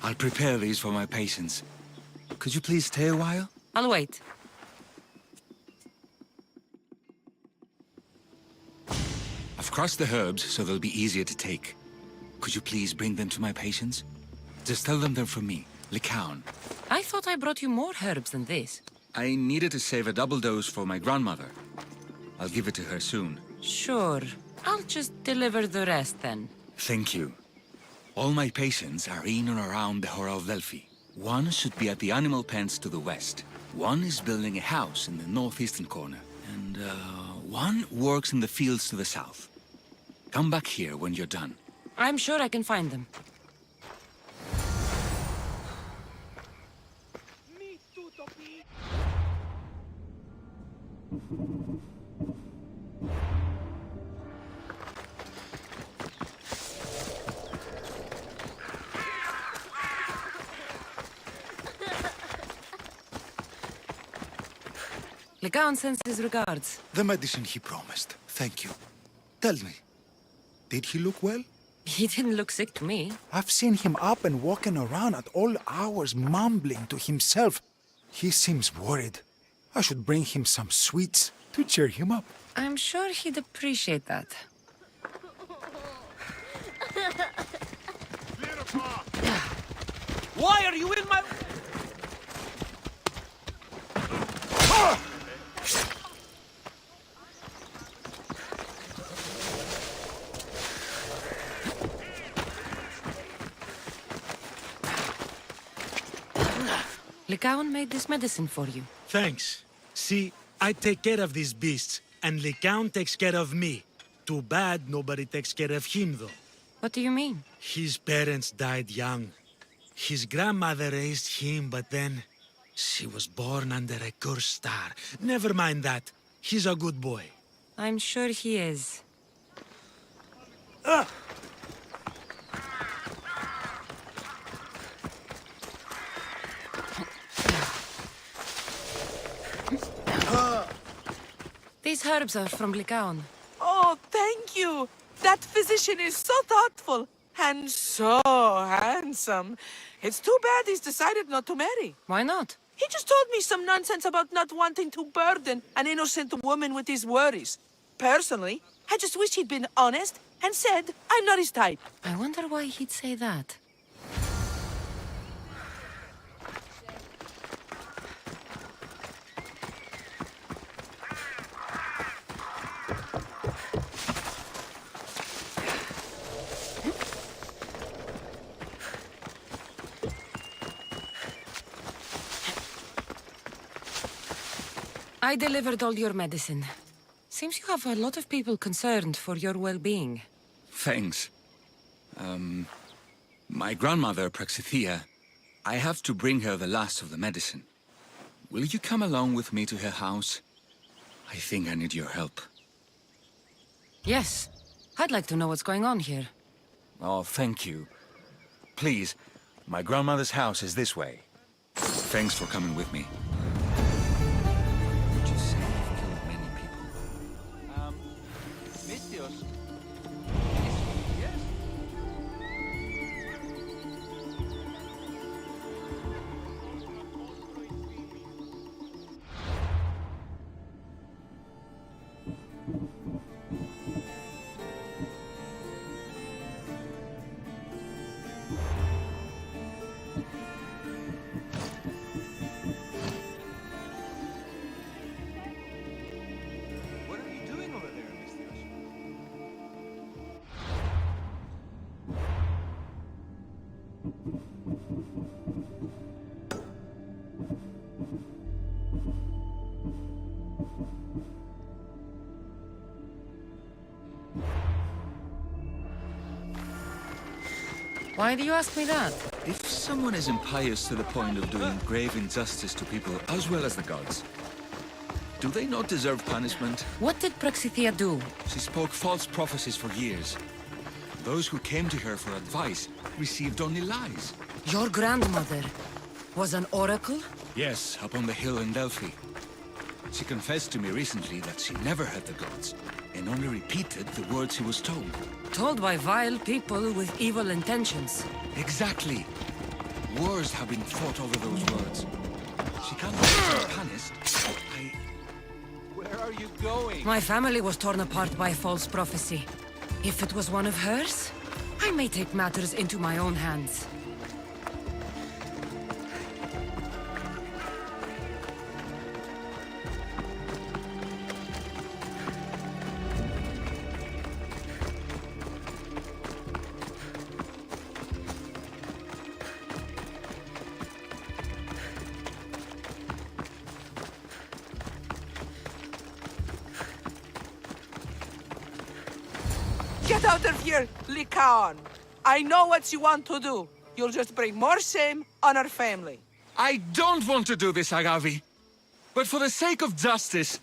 I'll prepare these for my patients. Could you please stay a while? I'll wait. I've crushed the herbs so they'll be easier to take. Could you please bring them to my patients? Just tell them they're from me, Likhan. I thought I brought you more herbs than this. I needed to save a double dose for my grandmother. I'll give it to her soon. Sure. I'll just deliver the rest then. Thank you. All my patients are in and around the Hora of Delphi. One should be at the animal pens to the west. One is building a house in the northeastern corner. And, one works in the fields to the south. Come back here when you're done. I'm sure I can find them. Likhan sends his regards. The medicine he promised. Thank you. Tell me, did he look well? He didn't look sick to me. I've seen him up and walking around at all hours, mumbling to himself. He seems worried. I should bring him some sweets to cheer him up. I'm sure he'd appreciate that. Why are you in my... Likhan made this medicine for you. Thanks. See, I take care of these beasts, and Likhan takes care of me. Too bad nobody takes care of him, though. What do you mean? His parents died young. His grandmother raised him, but then... she was born under a cursed star. Never mind that. He's a good boy. I'm sure he is. These herbs are from Lycaon. Oh, thank you. That physician is so thoughtful and so handsome. It's too bad he's decided not to marry. Why not? He just told me some nonsense about not wanting to burden an innocent woman with his worries. Personally, I just wish he'd been honest and said I'm not his type. I wonder why he'd say that. I delivered all your medicine. Seems you have a lot of people concerned for your well-being. Thanks. My grandmother, Praxithea, I have to bring her the last of the medicine. Will you come along with me to her house? I think I need your help. Yes. I'd like to know what's going on here. Oh, thank you. Please, my grandmother's house is this way. Thanks for coming with me. Why do you ask me that? If someone is impious to the point of doing grave injustice to people as well as the gods, do they not deserve punishment? What did Praxithea do? She spoke false prophecies for years. Those who came to her for advice received only lies. Your grandmother was an oracle? Yes, up on the hill in Delphi. She confessed to me recently that she never heard the gods, and only repeated the words she was told. Told by vile people with evil intentions. Exactly. Wars have been fought over those words. She can't be punished. Where are you going? My family was torn apart by false prophecy. If it was one of hers, I may take matters into my own hands. Get out of here, Lycaon! I know what you want to do. You'll just bring more shame on our family. I don't want to do this, Agavi. But for the sake of justice,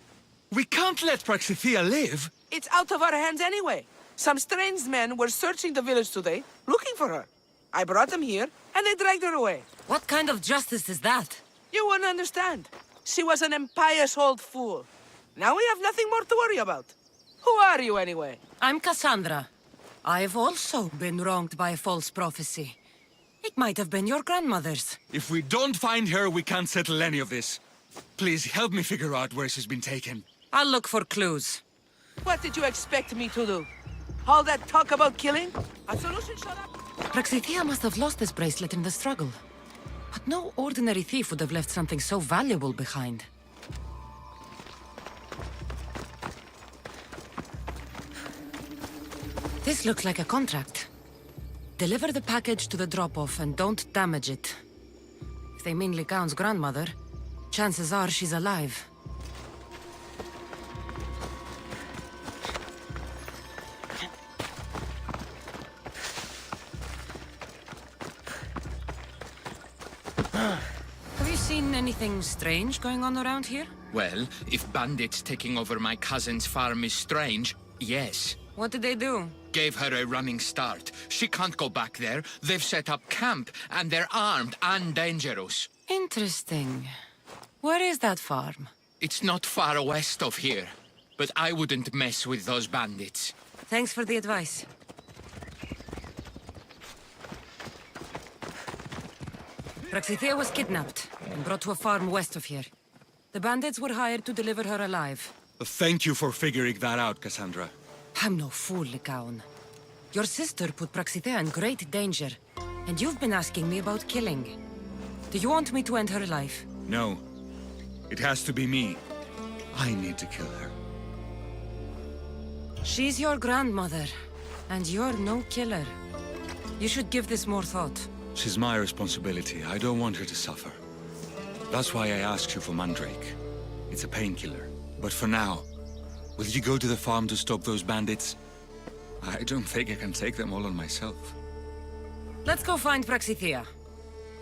we can't let Praxithea live. It's out of our hands anyway. Some strange men were searching the village today, looking for her. I brought them here, and they dragged her away. What kind of justice is that? You wouldn't understand. She was an impious old fool. Now we have nothing more to worry about. Who are you, anyway? I'm Cassandra. I've also been wronged by false prophecy. It might have been your grandmother's. If we don't find her, we can't settle any of this. Please help me figure out where she's been taken. I'll look for clues. What did you expect me to do? All that talk about killing? A solution shut up? Praxithea must have lost this bracelet in the struggle. But no ordinary thief would have left something so valuable behind. This looks like a contract. Deliver the package to the drop-off and don't damage it. If they mean Lycaon's grandmother, chances are she's alive. Have you seen anything strange going on around here? Well, if bandits taking over my cousin's farm is strange, yes. What did they do? Gave her a running start. She can't go back there. They've set up camp, and they're armed and dangerous. Interesting. Where is that farm? It's not far west of here, but I wouldn't mess with those bandits. Thanks for the advice. Praxithea was kidnapped and brought to a farm west of here. The bandits were hired to deliver her alive. Thank you for figuring that out, Cassandra. I'm no fool, Lycaon. Your sister put Praxithea in great danger, and you've been asking me about killing. Do you want me to end her life? No. It has to be me. I need to kill her. She's your grandmother, and you're no killer. You should give this more thought. She's my responsibility. I don't want her to suffer. That's why I asked you for Mandrake. It's a painkiller. But for now, will you go to the farm to stop those bandits? I don't think I can take them all on myself. Let's go find Praxithea.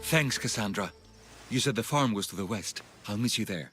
Thanks, Cassandra. You said the farm was to the west. I'll meet you there.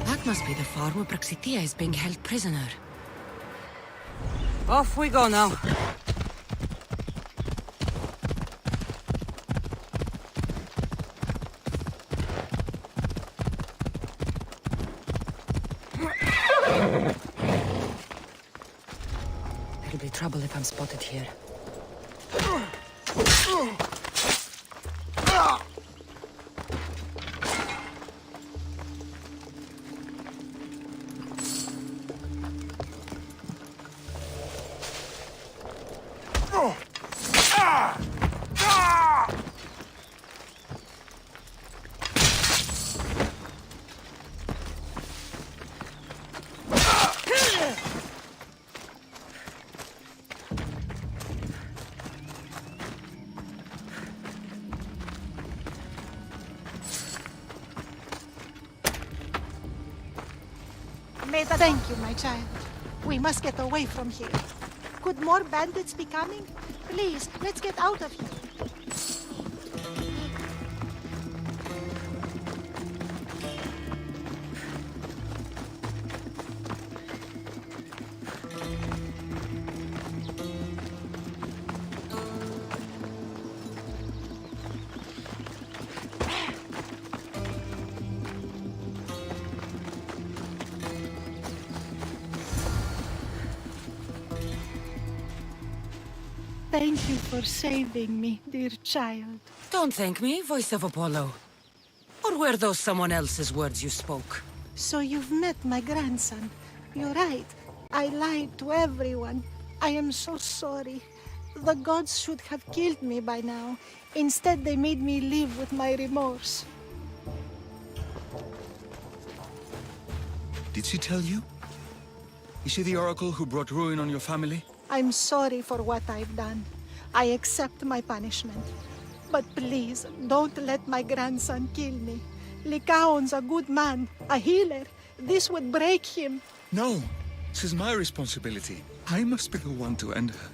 That must be the farm where Praxithea is being held prisoner. Off we go now. There'll be trouble if I'm spotted here. Thank you, my child. We must get away from here. Could more bandits be coming? Please, let's get out of here. Thank you for saving me, dear child. Don't thank me, voice of Apollo. Or were those someone else's words you spoke? So you've met my grandson. You're right. I lied to everyone. I am so sorry. The gods should have killed me by now. Instead, they made me live with my remorse. Did she tell you? Is she the oracle who brought ruin on your family? I'm sorry for what I've done. I accept my punishment. But please, don't let my grandson kill me. Lycaon's a good man, a healer. This would break him. No, this is my responsibility. I must be the one to end her.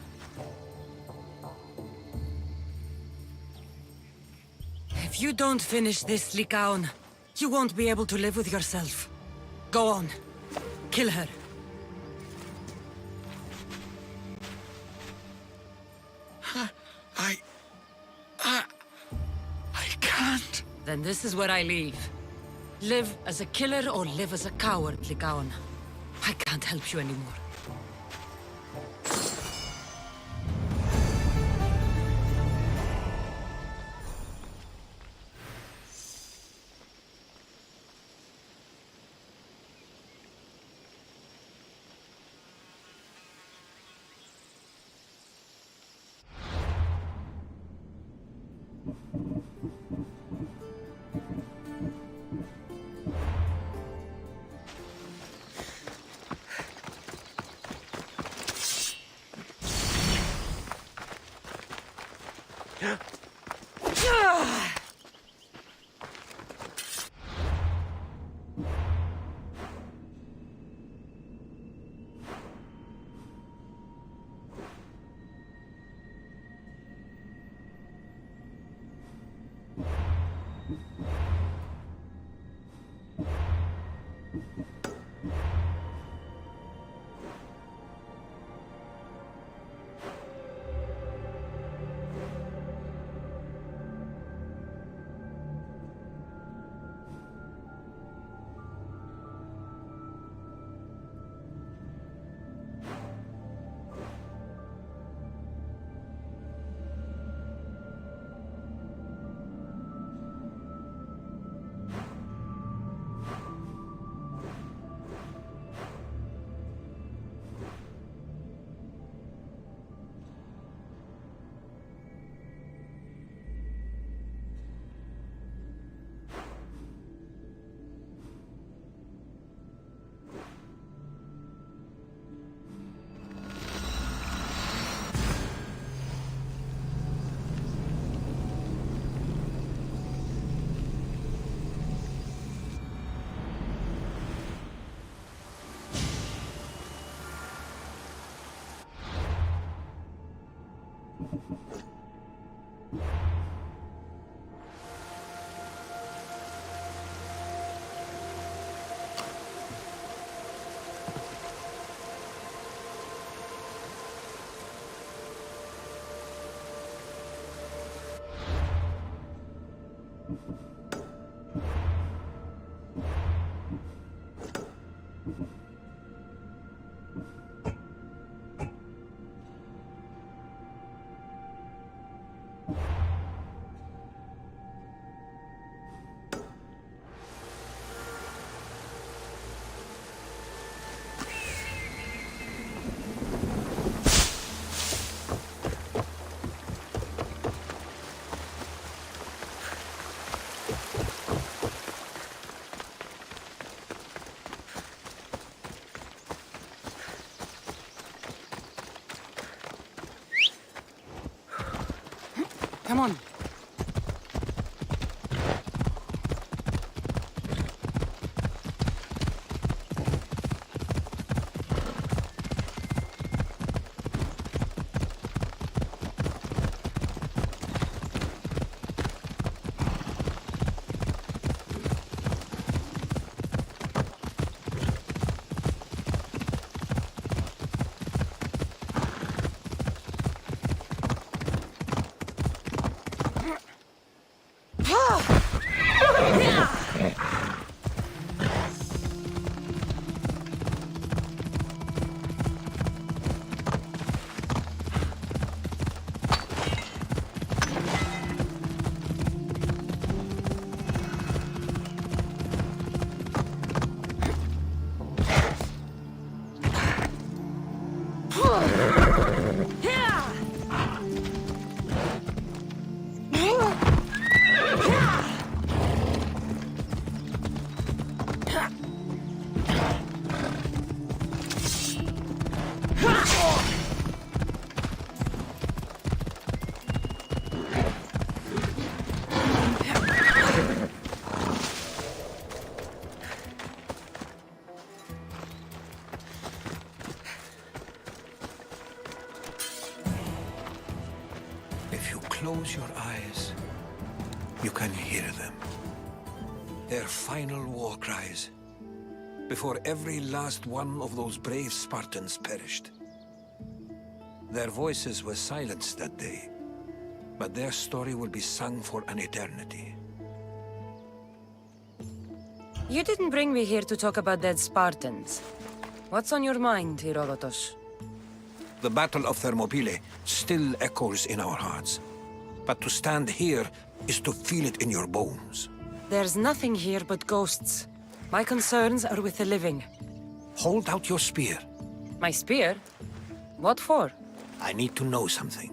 If you don't finish this, Lycaon, you won't be able to live with yourself. Go on. Kill her. I can't. Then this is where I leave. Live as a killer or live as a coward, Lycaon. I can't help you anymore. Come on. Close your eyes. You can hear them. Their final war cries, before every last one of those brave Spartans perished. Their voices were silenced that day, but their story will be sung for an eternity. You didn't bring me here to talk about dead Spartans. What's on your mind, Herodotus? The Battle of Thermopylae still echoes in our hearts. But to stand here is to feel it in your bones. There's nothing here but ghosts. My concerns are with the living. Hold out your spear. My spear? What for? I need to know something.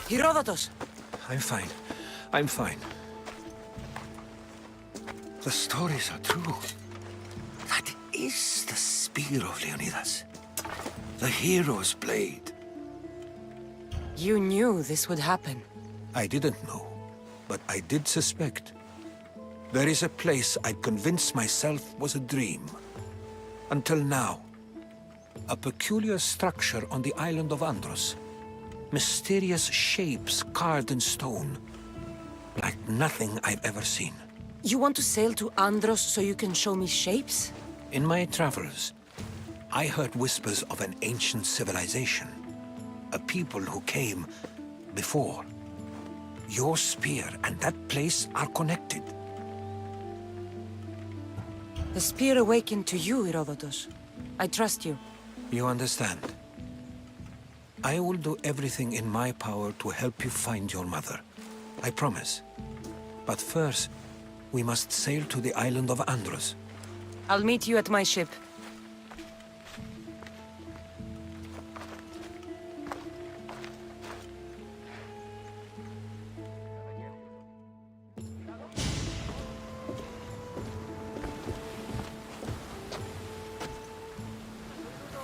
Herodotus! I'm fine. I'm fine. The stories are true. That is the spear of Leonidas. The hero's blade. You knew this would happen. I didn't know, but I did suspect. There is a place I'd convinced myself was a dream. Until now. A peculiar structure on the island of Andros. Mysterious shapes carved in stone. Like nothing I've ever seen. You want to sail to Andros so you can show me shapes? In my travels, I heard whispers of an ancient civilization. A people who came before. Your spear and that place are connected. The spear awakened to you, Herodotus. I trust you. You understand. I will do everything in my power to help you find your mother. I promise. But first, we must sail to the island of Andros. I'll meet you at my ship.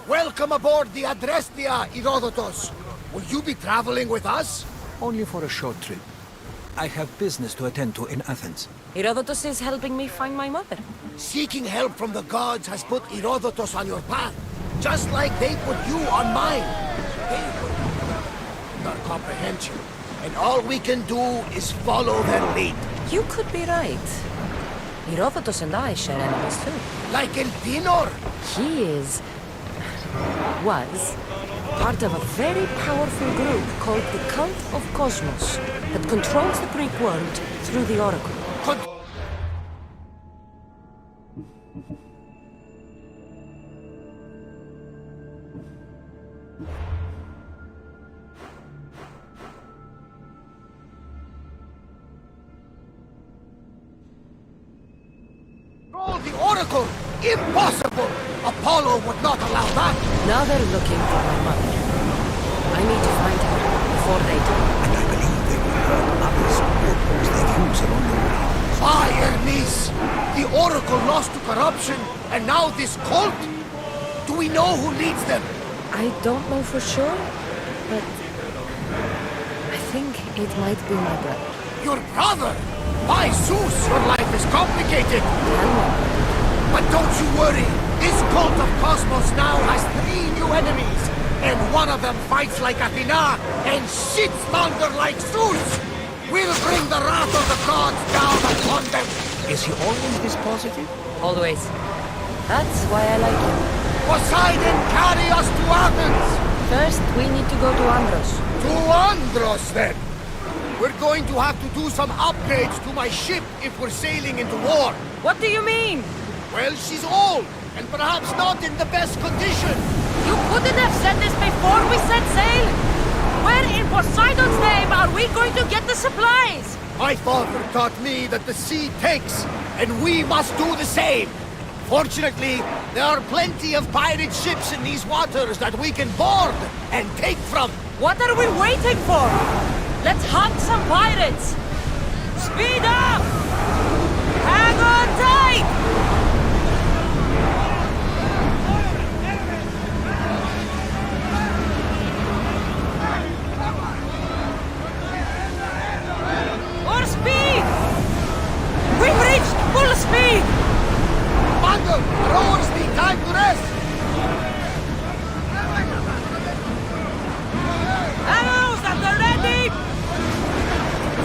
Welcome aboard the Adrestia, Herodotus. Will you be traveling with us? Only for a short trip. I have business to attend to in Athens. Herodotus is helping me find my mother. Seeking help from the gods has put Herodotus on your path, just like they put you on mine. They put your comprehension. and all we can do is follow their lead. You could be right. Herodotus and I share enemies too. Like El Pinor? He was part of a very powerful group called the Cult of Cosmos that controls the Greek world through the Oracle. Control the Oracle! Impossible! Apollo would not allow that! Now they're looking for my mother. I need to find her before they do. And I believe they will hurt others who oppose their views along the way. Fire, niece! The Oracle lost to corruption, and now this cult? Do we know who leads them? I don't know for sure, but I think it might be my brother. Your brother? By Zeus, your life is complicated! But don't you worry, this cult of Cosmos now has 3 new enemies, and one of them fights like Athena and shits thunder like Zeus! We'll bring the wrath of the gods down upon them! Is he always this positive? Always. That's why I like him. Poseidon, carry us to Athens! First, we need to go to Andros. To Andros, then! We're going to have to do some upgrades to my ship if we're sailing into war. What do you mean? Well, she's old, and perhaps not in the best condition. You couldn't have said this before we set sail! Where in Poseidon's name are we going to get the supplies? My father taught me that the sea takes, and we must do the same. Fortunately, there are plenty of pirate ships in these waters that we can board and take from. What are we waiting for? Let's hunt some pirates! Speed up! Hang on tight! More speed! We've reached full speed! Commander, rowers need time to rest! Arrows at the ready!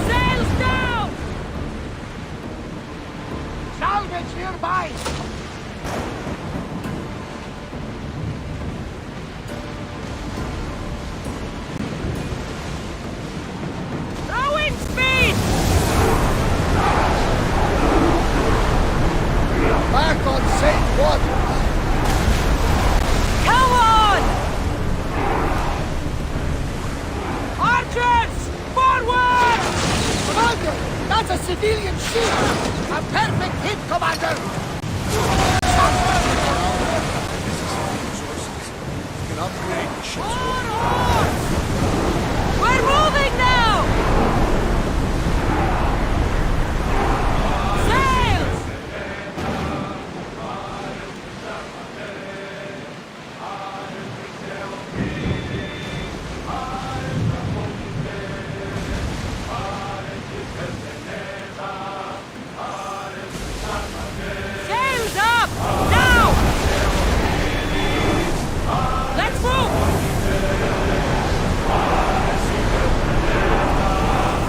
Sails down! Salvage nearby! Rowing speed! Back on safe waters! Come on! Archers! Forward! Commander, that's a civilian ship! A perfect hit, Commander! We can upgrade the ship's We're moving now! Sails! Sails up! Now! Let's move!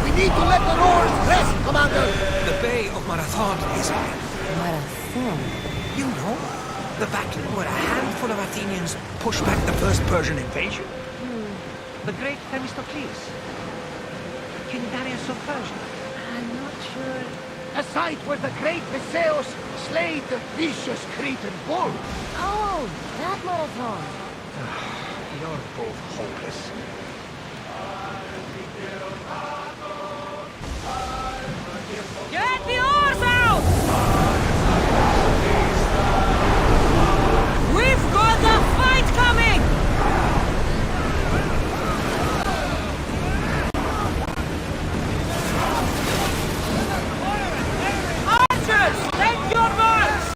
We need to let the rowers rest, Commander! The Bay of Marathon is Marathon? You know, the battle where a handful of Athenians pushed back the first Persian invasion. The great Themistocles. King Darius of Persia. I'm not sure. A site where the great Theseus slayed the vicious Cretan bull. Oh, that marathon. You're both hopeless. Get the oars out! We've got a fight coming! Archers, take your marks!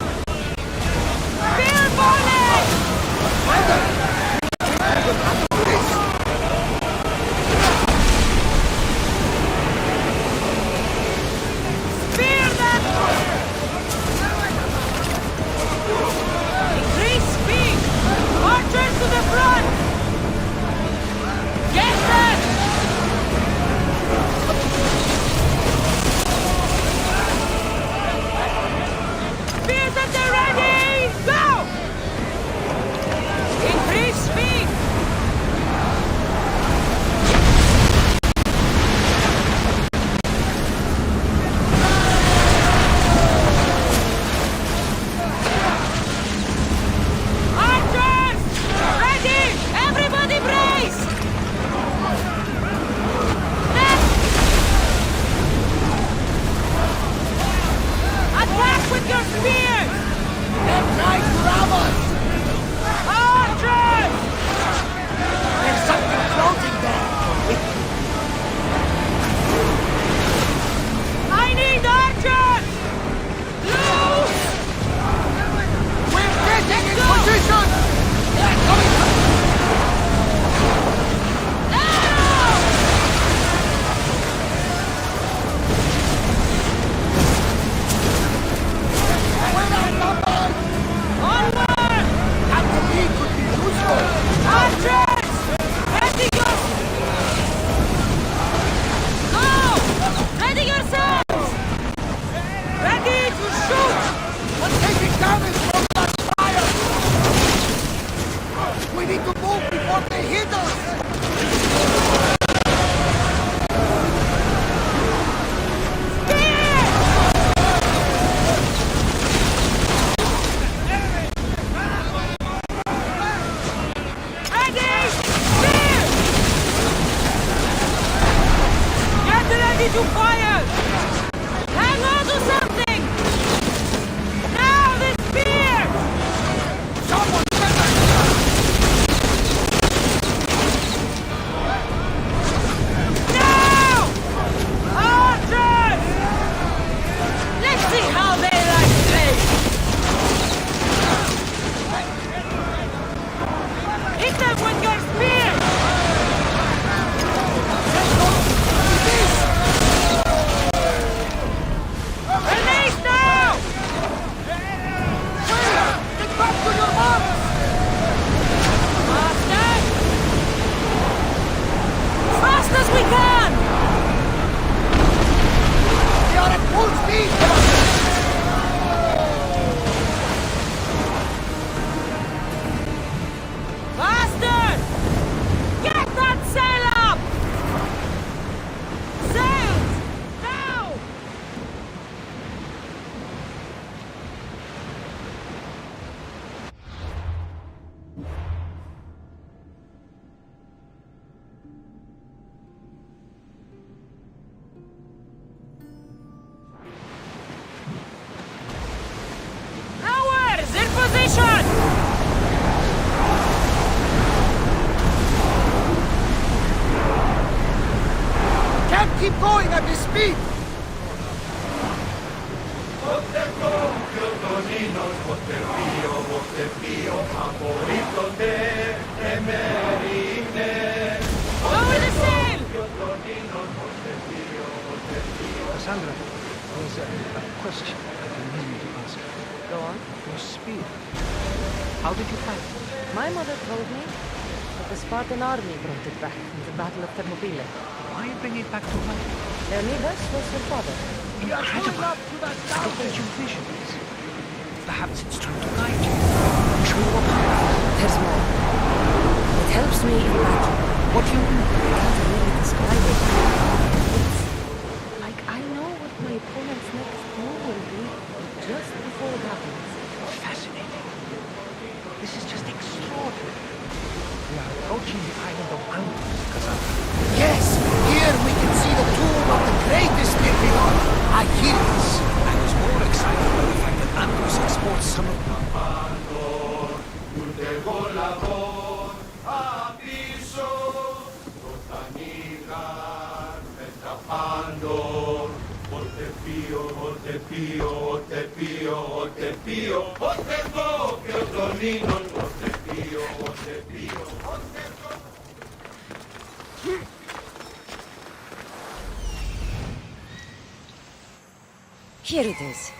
Spear volley! speed! Lower the sail! Cassandra, there's a question I've been meaning to ask. Go on. Your spear. How did you find it? My mother told me that the Spartan army brought it back from the Battle of Thermopylae. Why bring it back to life? Leonidas was your father. We are going up to that mountain! What did you visions? Perhaps it's trying to guide you. Show you what happens. There's more. It helps me in battle. What do you mean? I can't really describe it. It's like I know what my opponent's next move will be just before it happens. Fascinating. This is just extraordinary. We are approaching the island of Angus, Cassandra. Yes, here we can see the tomb of the greatest Emperor, Achilles. I was more excited by the fact that Angus exports some of... Here it is.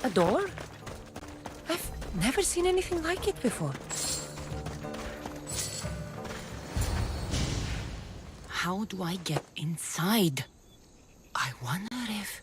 A door? I've never seen anything like it before. How do I get inside? I wonder if...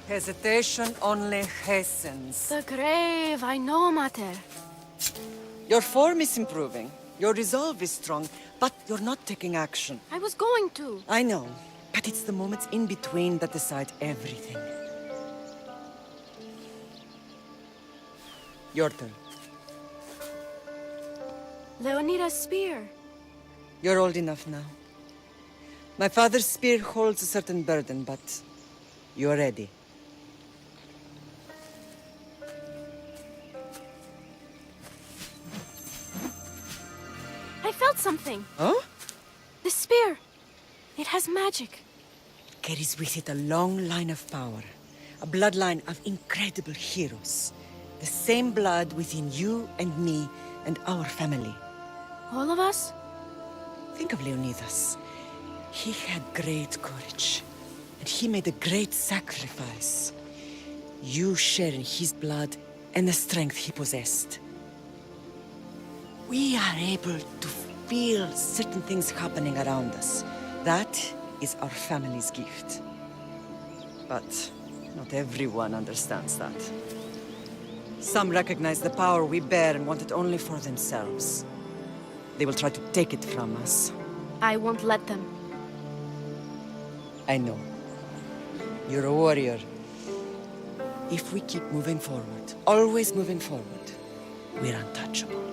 Hesitation only hastens. The grave, I know, Mater. Your form is improving. Your resolve is strong, but you're not taking action. I was going to. I know, but it's the moments in between that decide everything. Your turn. Leonida's spear. You're old enough now. My father's spear holds a certain burden, but you're ready. I felt something. Huh? The spear. It has magic. Carries with it a long line of power. A bloodline of incredible heroes. The same blood within you and me and our family. All of us? Think of Leonidas. He had great courage. And he made a great sacrifice. You share in his blood and the strength he possessed. We are able to feel certain things happening around us. That is our family's gift. But not everyone understands that. Some recognize the power we bear and want it only for themselves. They will try to take it from us. I won't let them. I know. You're a warrior. If we keep moving forward, always moving forward, we're untouchable.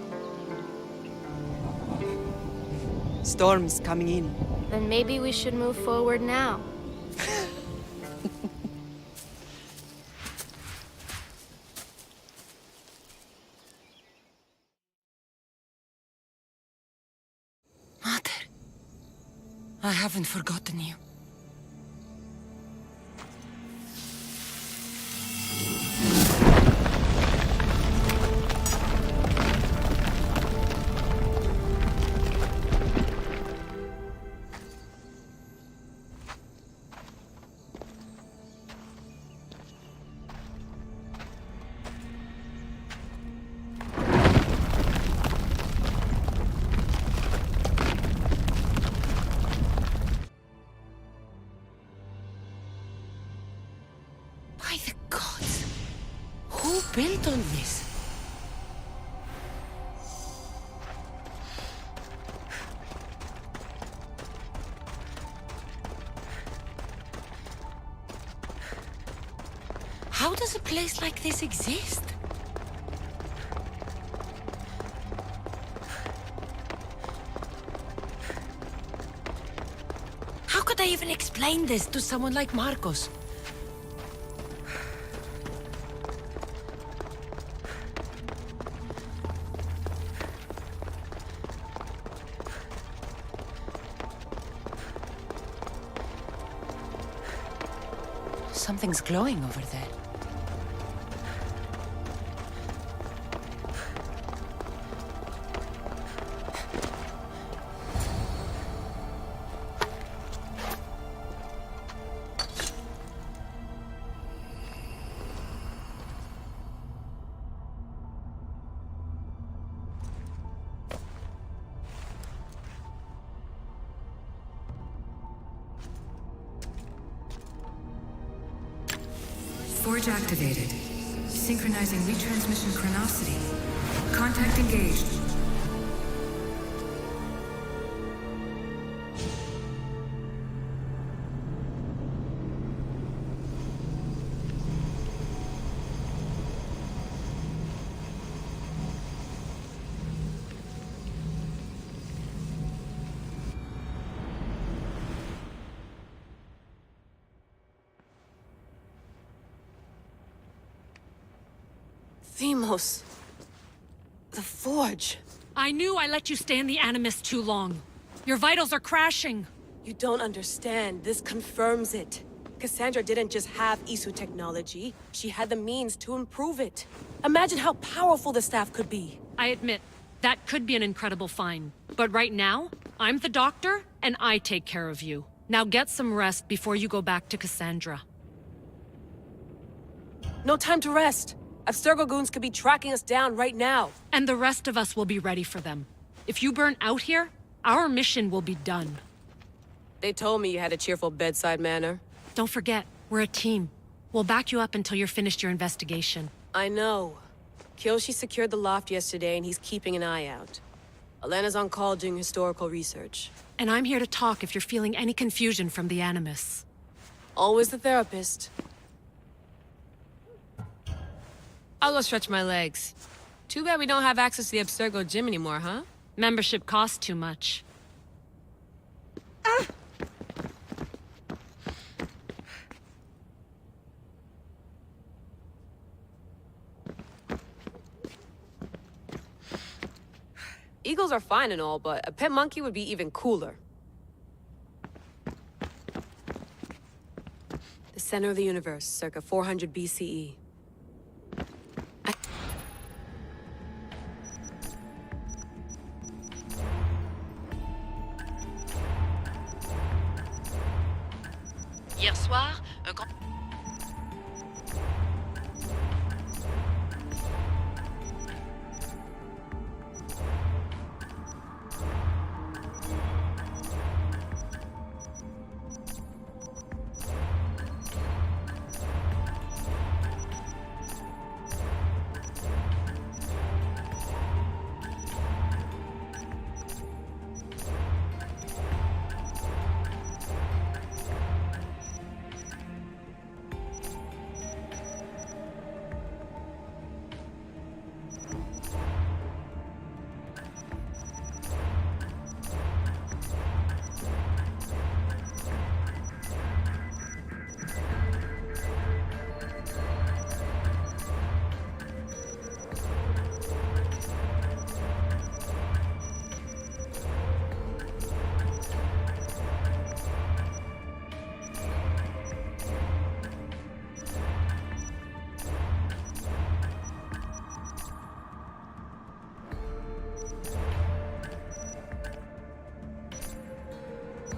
Storm's coming in. Then maybe we should move forward now. Mother, I haven't forgotten you. built on this? How does a place like this exist? How could I even explain this to someone like Marcos? Something's glowing over there. Forge activated. Synchronizing retransmission chronicity. Contact engaged. Themos. The Forge. I knew I let you stay in the Animus too long. Your vitals are crashing. You don't understand. This confirms it. Cassandra didn't just have Isu technology. She had the means to improve it. Imagine how powerful the staff could be. I admit, that could be an incredible find. But right now, I'm the doctor, and I take care of you. Now get some rest before you go back to Cassandra. No time to rest. Abstergo goons could be tracking us down right now. And the rest of us will be ready for them. If you burn out here, our mission will be done. They told me you had a cheerful bedside manner. Don't forget, we're a team. We'll back you up until you're finished your investigation. I know. Kyoshi secured the loft yesterday and he's keeping an eye out. Elena's on call doing historical research. And I'm here to talk if you're feeling any confusion from the Animus. Always the therapist. I'll go stretch my legs. Too bad we don't have access to the Abstergo gym anymore, huh? Membership costs too much. Eagles are fine and all, but a pet monkey would be even cooler. The center of the universe, circa 400 BCE. Hier soir, un grand...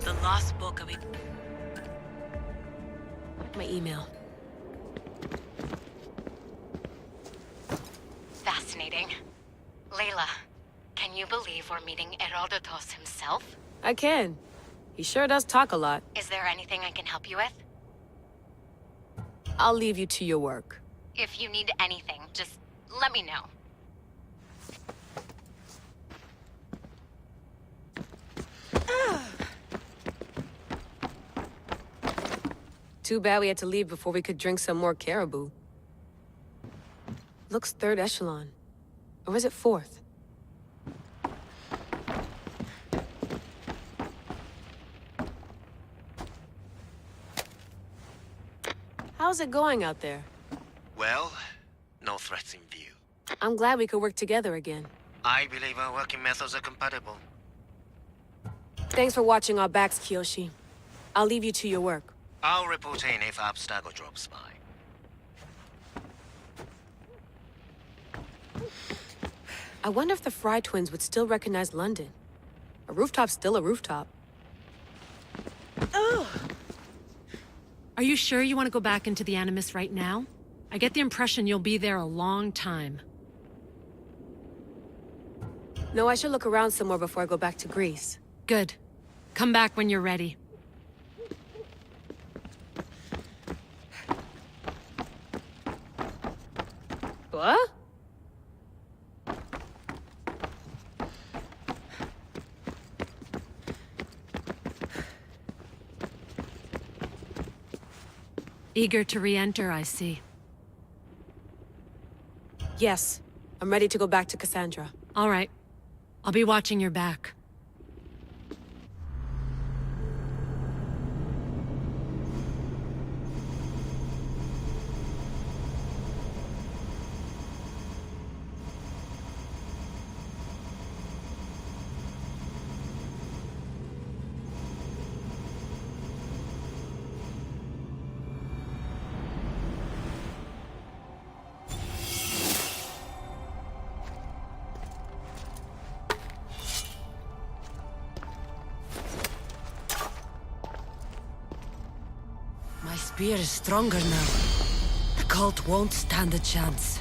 The lost book of it. My email. Fascinating. Layla, can you believe we're meeting Herodotus himself? I can. He sure does talk a lot. Is there anything I can help you with? I'll leave you to your work. If you need anything, just let me know. Too bad we had to leave before we could drink some more caribou. Looks third echelon. Or is it fourth? How's it going out there? Well, no threats in view. I'm glad we could work together again. I believe our working methods are compatible. Thanks for watching our backs, Kiyoshi. I'll leave you to your work. I'll report in if Abstergo drops by. I wonder if the Fry twins would still recognize London. A rooftop's still a rooftop. Are you sure you want to go back into the Animus right now? I get the impression you'll be there a long time. No, I should look around somewhere before I go back to Greece. Good. Come back when you're ready. What? Eager to re-enter, I see. Yes. I'm ready to go back to Cassandra. All right. I'll be watching your back. My spear is stronger now. The cult won't stand a chance.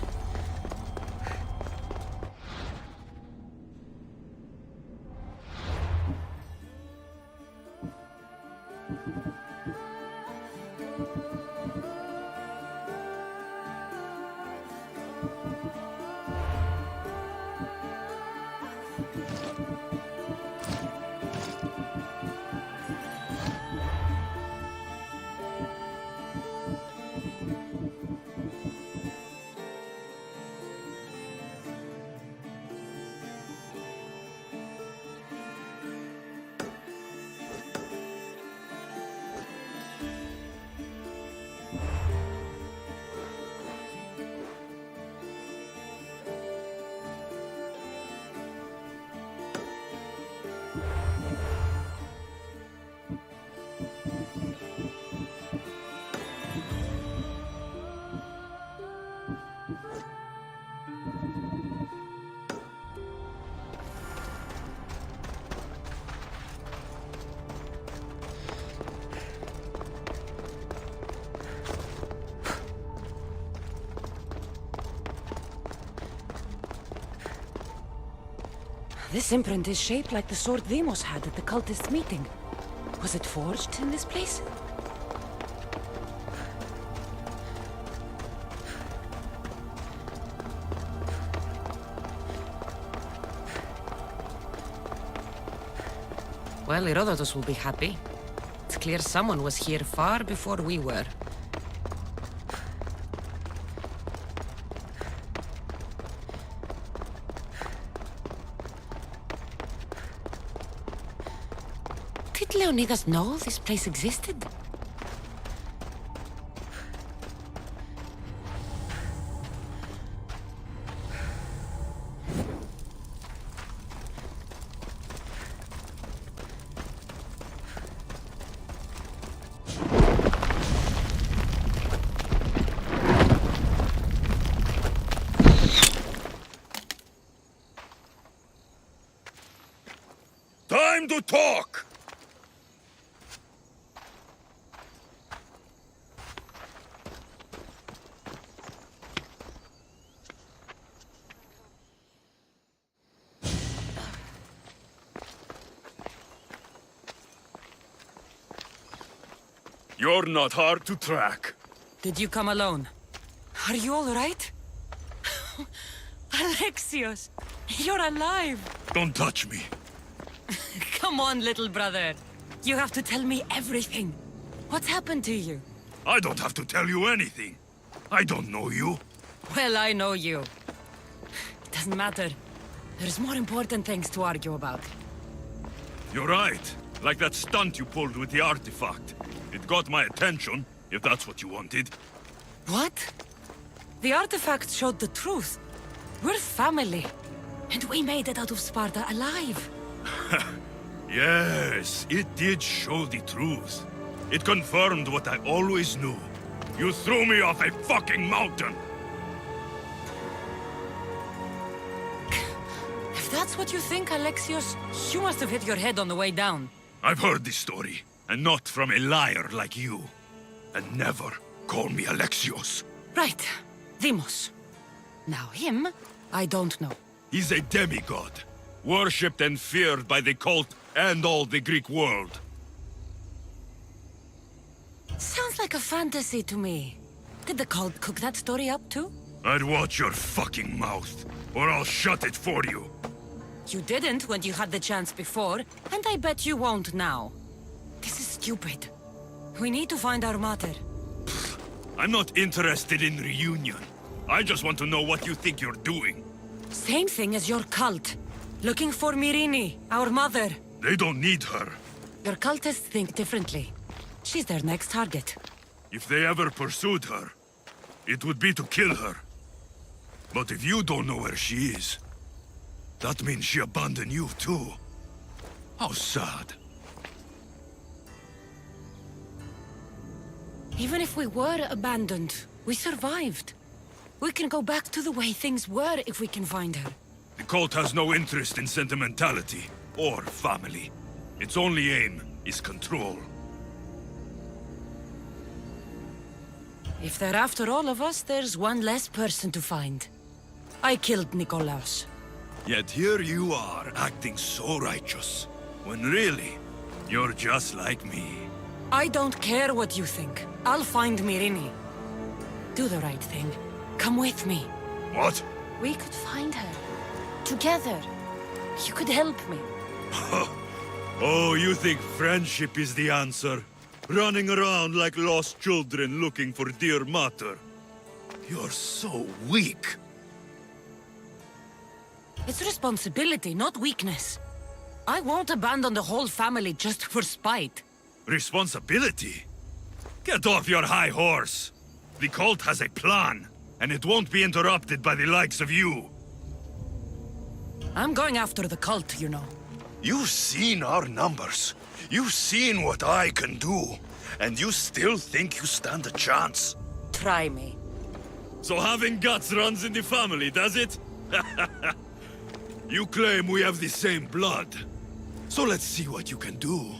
This imprint is shaped like the sword Demos had at the cultist meeting. Was it forged in this place? Well, Herodotus will be happy. It's clear someone was here far before we were. Did Leonidas know this place existed? Time to talk! You're not hard to track. Did you come alone? Are you all right? Alexios, you're alive! Don't touch me. Come on, little brother. You have to tell me everything. What's happened to you? I don't have to tell you anything. I don't know you. Well, I know you. It doesn't matter. There's more important things to argue about. You're right. Like that stunt you pulled with the artifact. It got my attention, if that's what you wanted. What? The artifact showed the truth. We're family. And we made it out of Sparta alive. Yes, it did show the truth. It confirmed what I always knew. You threw me off a fucking mountain! If that's what you think, Alexios, you must have hit your head on the way down. I've heard this story, and not from a liar like you. And never call me Alexios. Right. Demos. Now him, I don't know. He's a demigod, worshipped and feared by the cult and all the Greek world. Sounds like a fantasy to me. Did the cult cook that story up too? I'd watch your fucking mouth, or I'll shut it for you. You didn't when you had the chance before, and I bet you won't now. This is stupid. We need to find our mater. I'm not interested in reunion. I just want to know what you think you're doing. Same thing as your cult. Looking for Myrrine, our mother. They don't need her. Your cultists think differently. She's their next target. If they ever pursued her, it would be to kill her. But if you don't know where she is, that means she abandoned you too. How sad. Even if we were abandoned, we survived. We can go back to the way things were if we can find her. The cult has no interest in sentimentality or family. Its only aim is control. If they're after all of us, there's one less person to find. I killed Nikolaos. Yet here you are, acting so righteous, when really, you're just like me. I don't care what you think. I'll find Myrrine. Do the right thing. Come with me. What? We could find her. Together. You could help me. Oh, you think friendship is the answer? Running around like lost children looking for dear mater. You're so weak. It's responsibility, not weakness. I won't abandon the whole family just for spite. Responsibility? Get off your high horse. The cult has a plan, and it won't be interrupted by the likes of you. I'm going after the cult, you know. You've seen our numbers. You've seen what I can do. And you still think you stand a chance? Try me. So having guts runs in the family, does it? You claim we have the same blood. So let's see what you can do.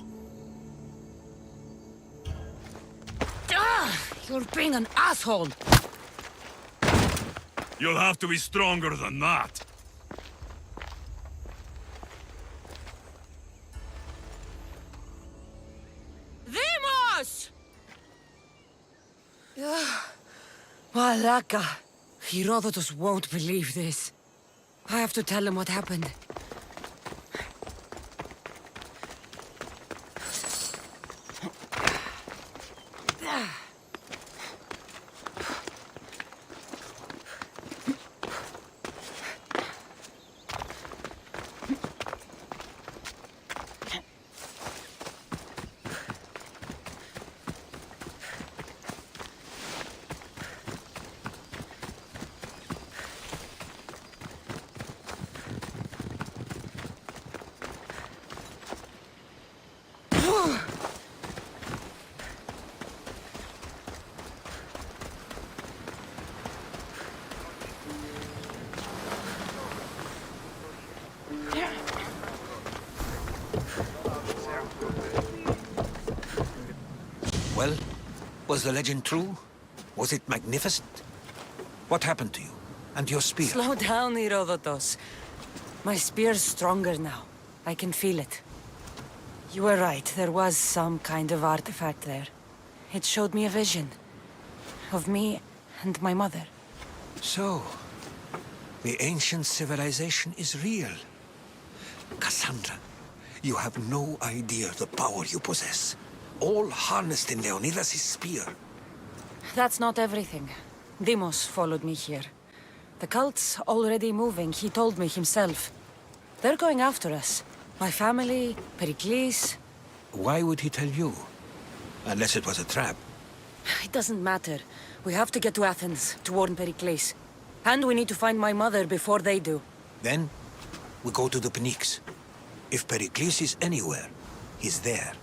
You're being an asshole! You'll have to be stronger than that. Demos! Malaka. Herodotus won't believe this. I have to tell him what happened. Well, was the legend true? Was it magnificent? What happened to you? And your spear? Slow down, Herodotus. My spear's stronger now. I can feel it. You were right. There was some kind of artifact there. It showed me a vision. Of me and my mother. So, the ancient civilization is real. Cassandra, you have no idea the power you possess. All harnessed in Leonidas' spear. That's not everything. Deimos followed me here. The cult's already moving, he told me himself. They're going after us. My family, Pericles. Why would he tell you? Unless it was a trap. It doesn't matter. We have to get to Athens to warn Pericles. And we need to find my mother before they do. Then, we go to the Pnyx. If Pericles is anywhere, he's there.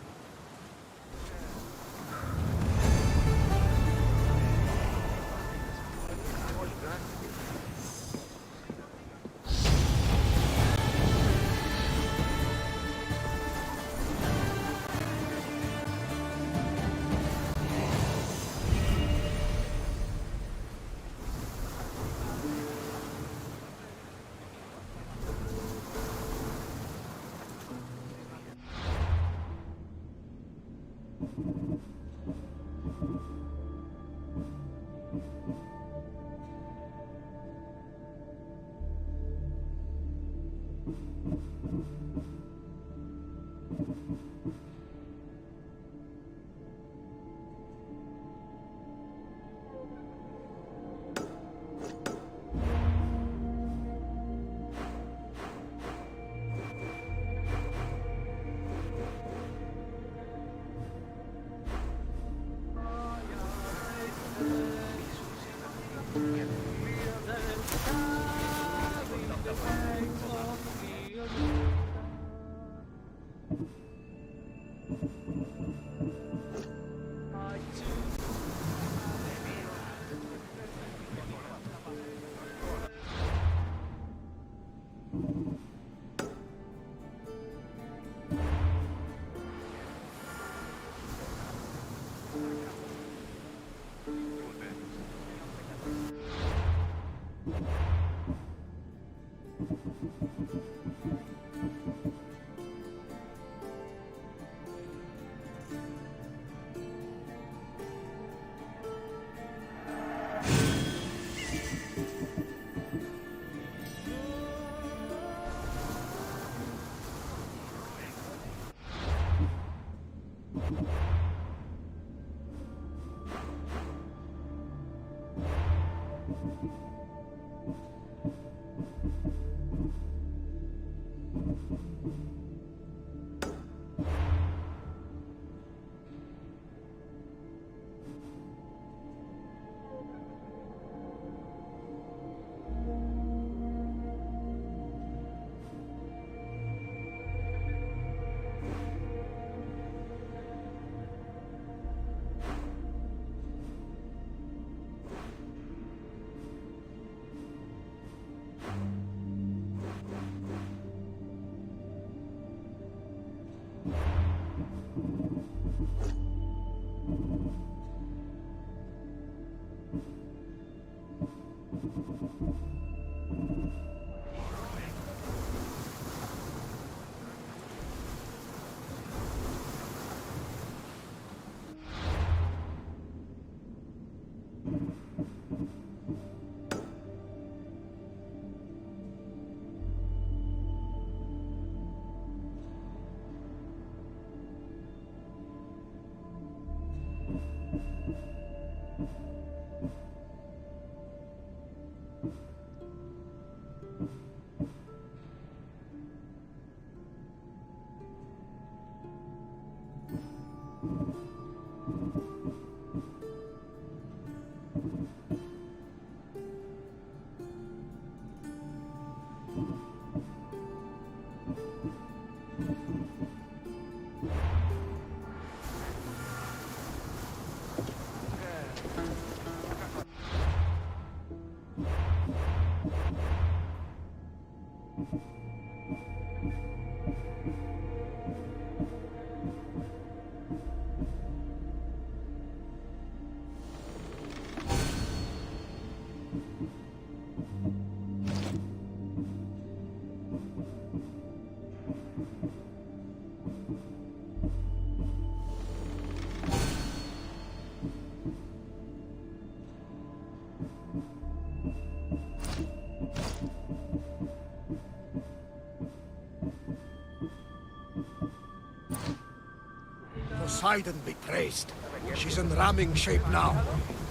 Poseidon be praised. She's in ramming shape now,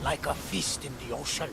like a feast in the ocean.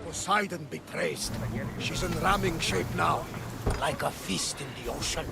Poseidon be praised. She's in ramming shape now, like a feast in the ocean.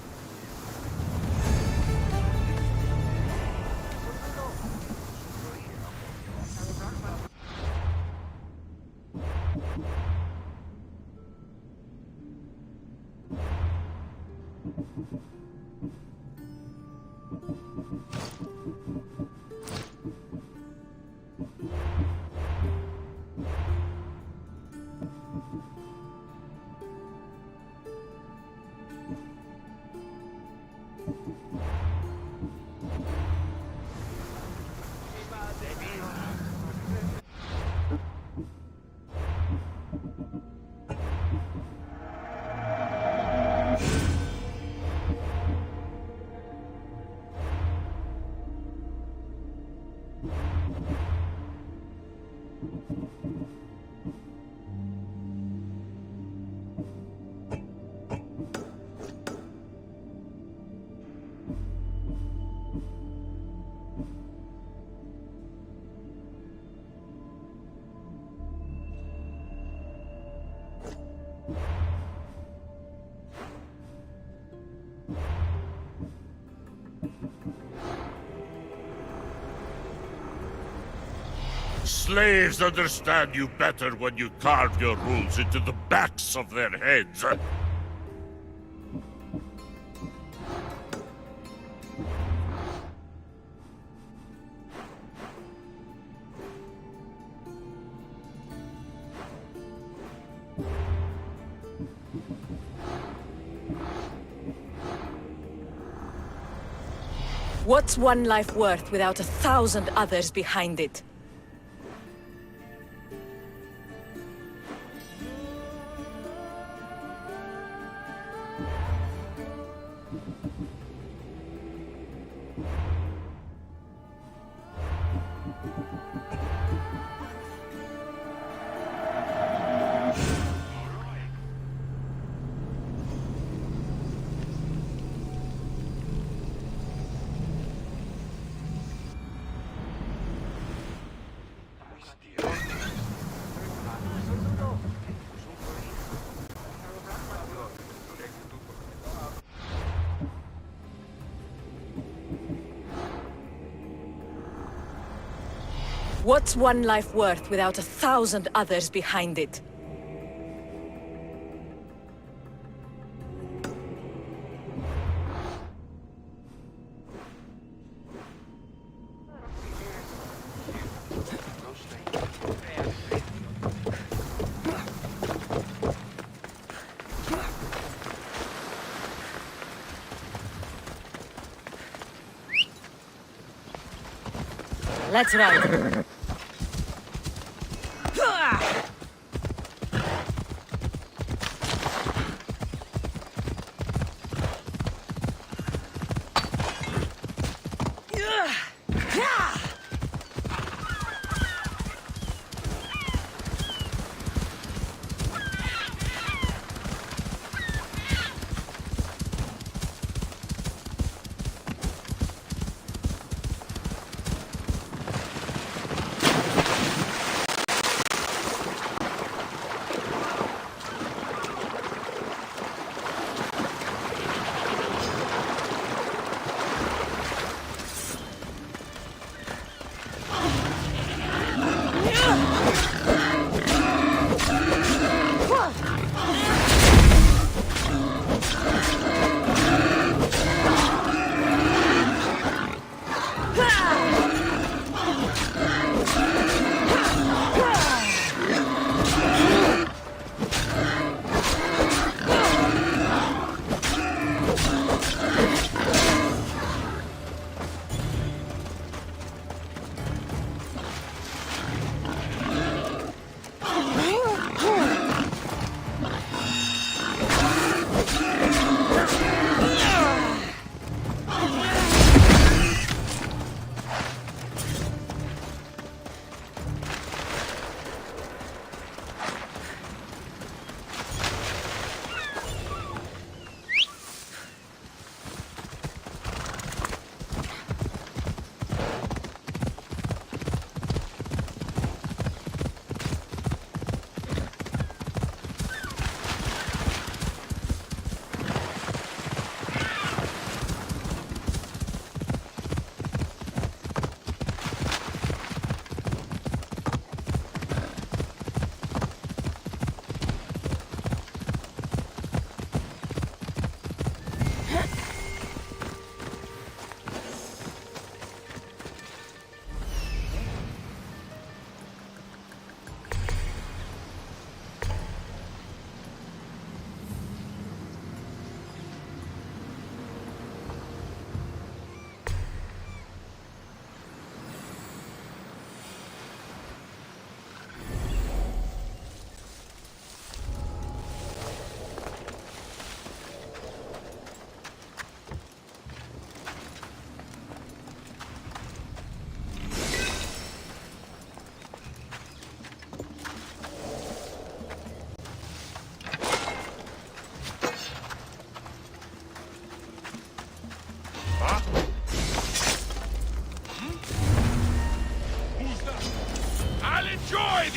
Slaves understand you better when you carve your rules into the backs of their heads. What's one life worth without 1,000 others behind it? What's one life worth without 1,000 others behind it? Let's ride.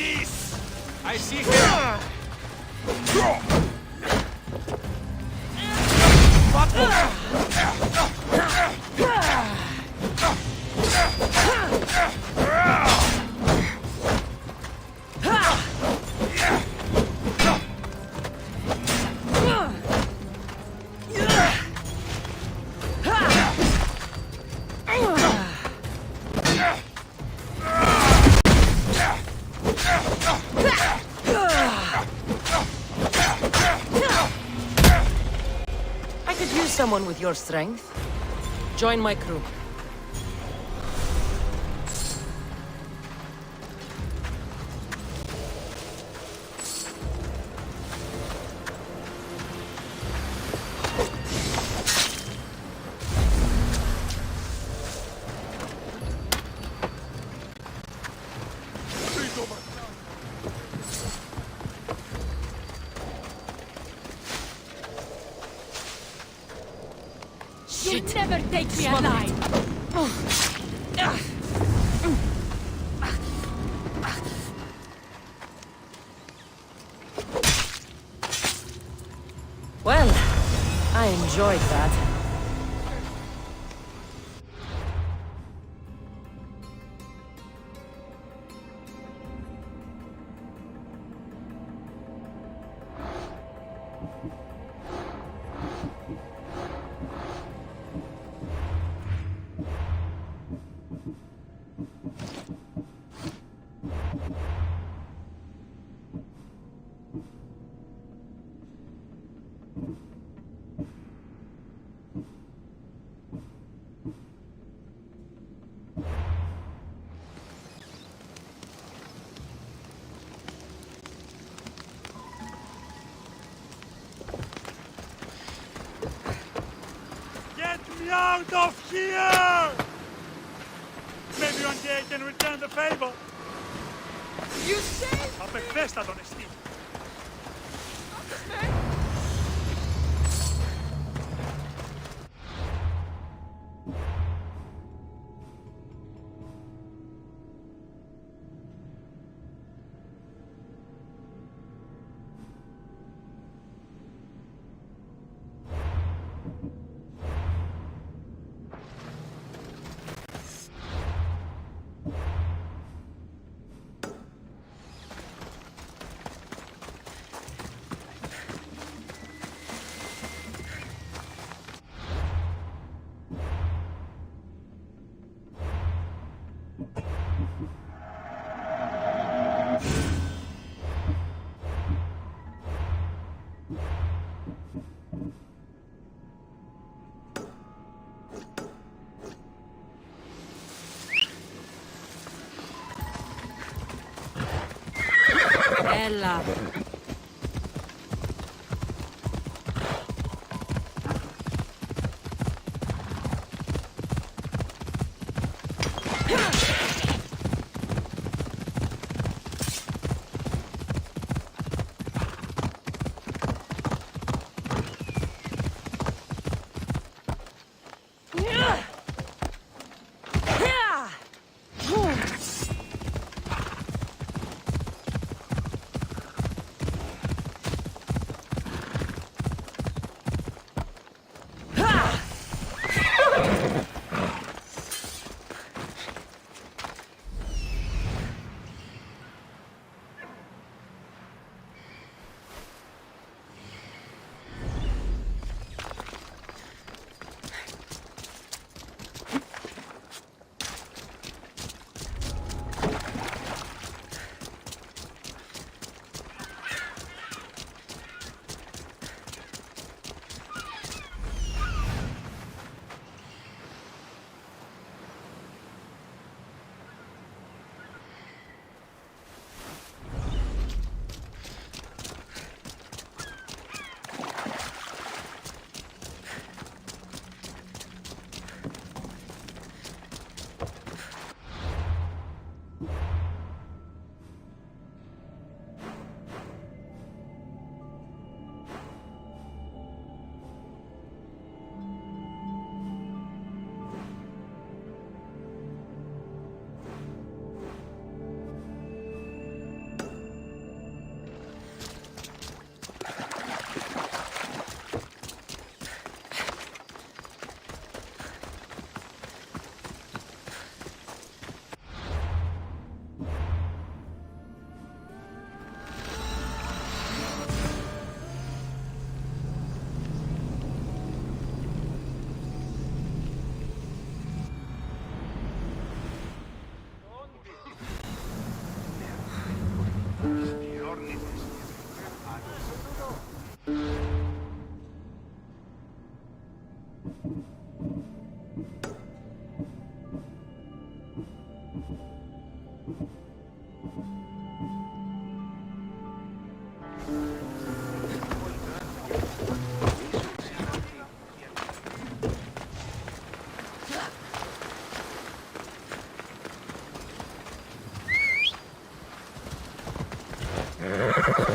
this! I see him! I could use someone with your strength. Join my crew. You'll never take me alive! Well, I enjoyed that. Get me out of here! Maybe one day I can return the favor. You say? Απεκφέστατον τον εστί. Ella.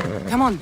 Come on.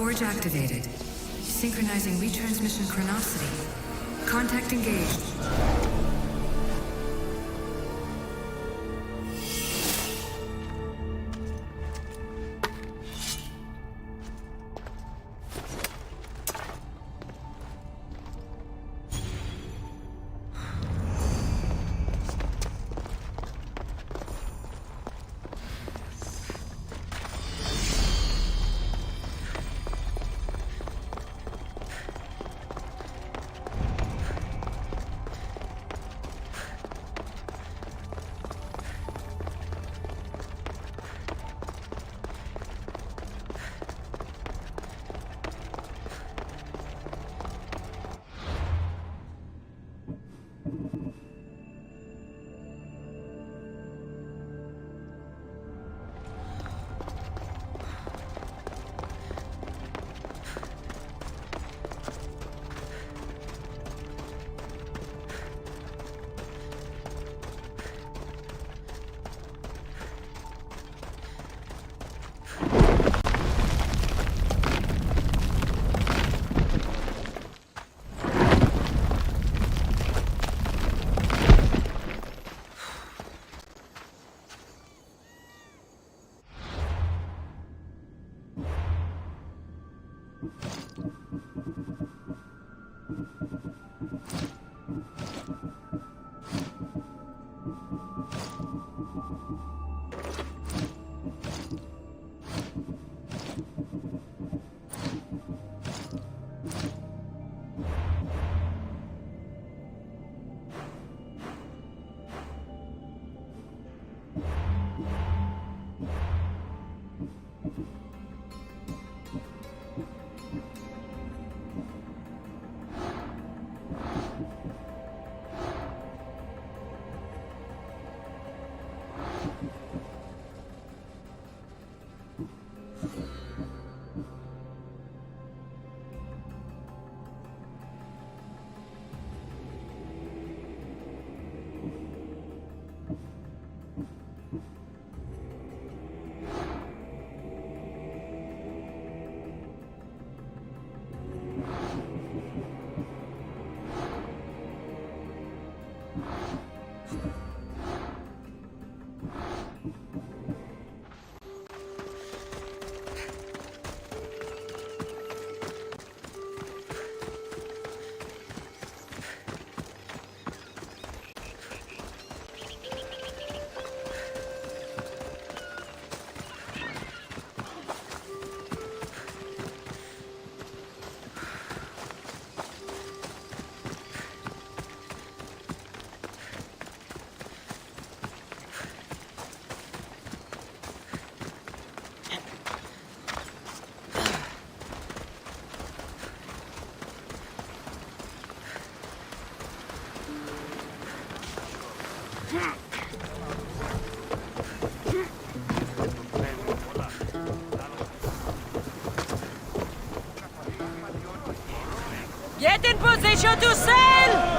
Forge activated. Synchronizing retransmission chronicity. Contact engaged. Get in position to sail!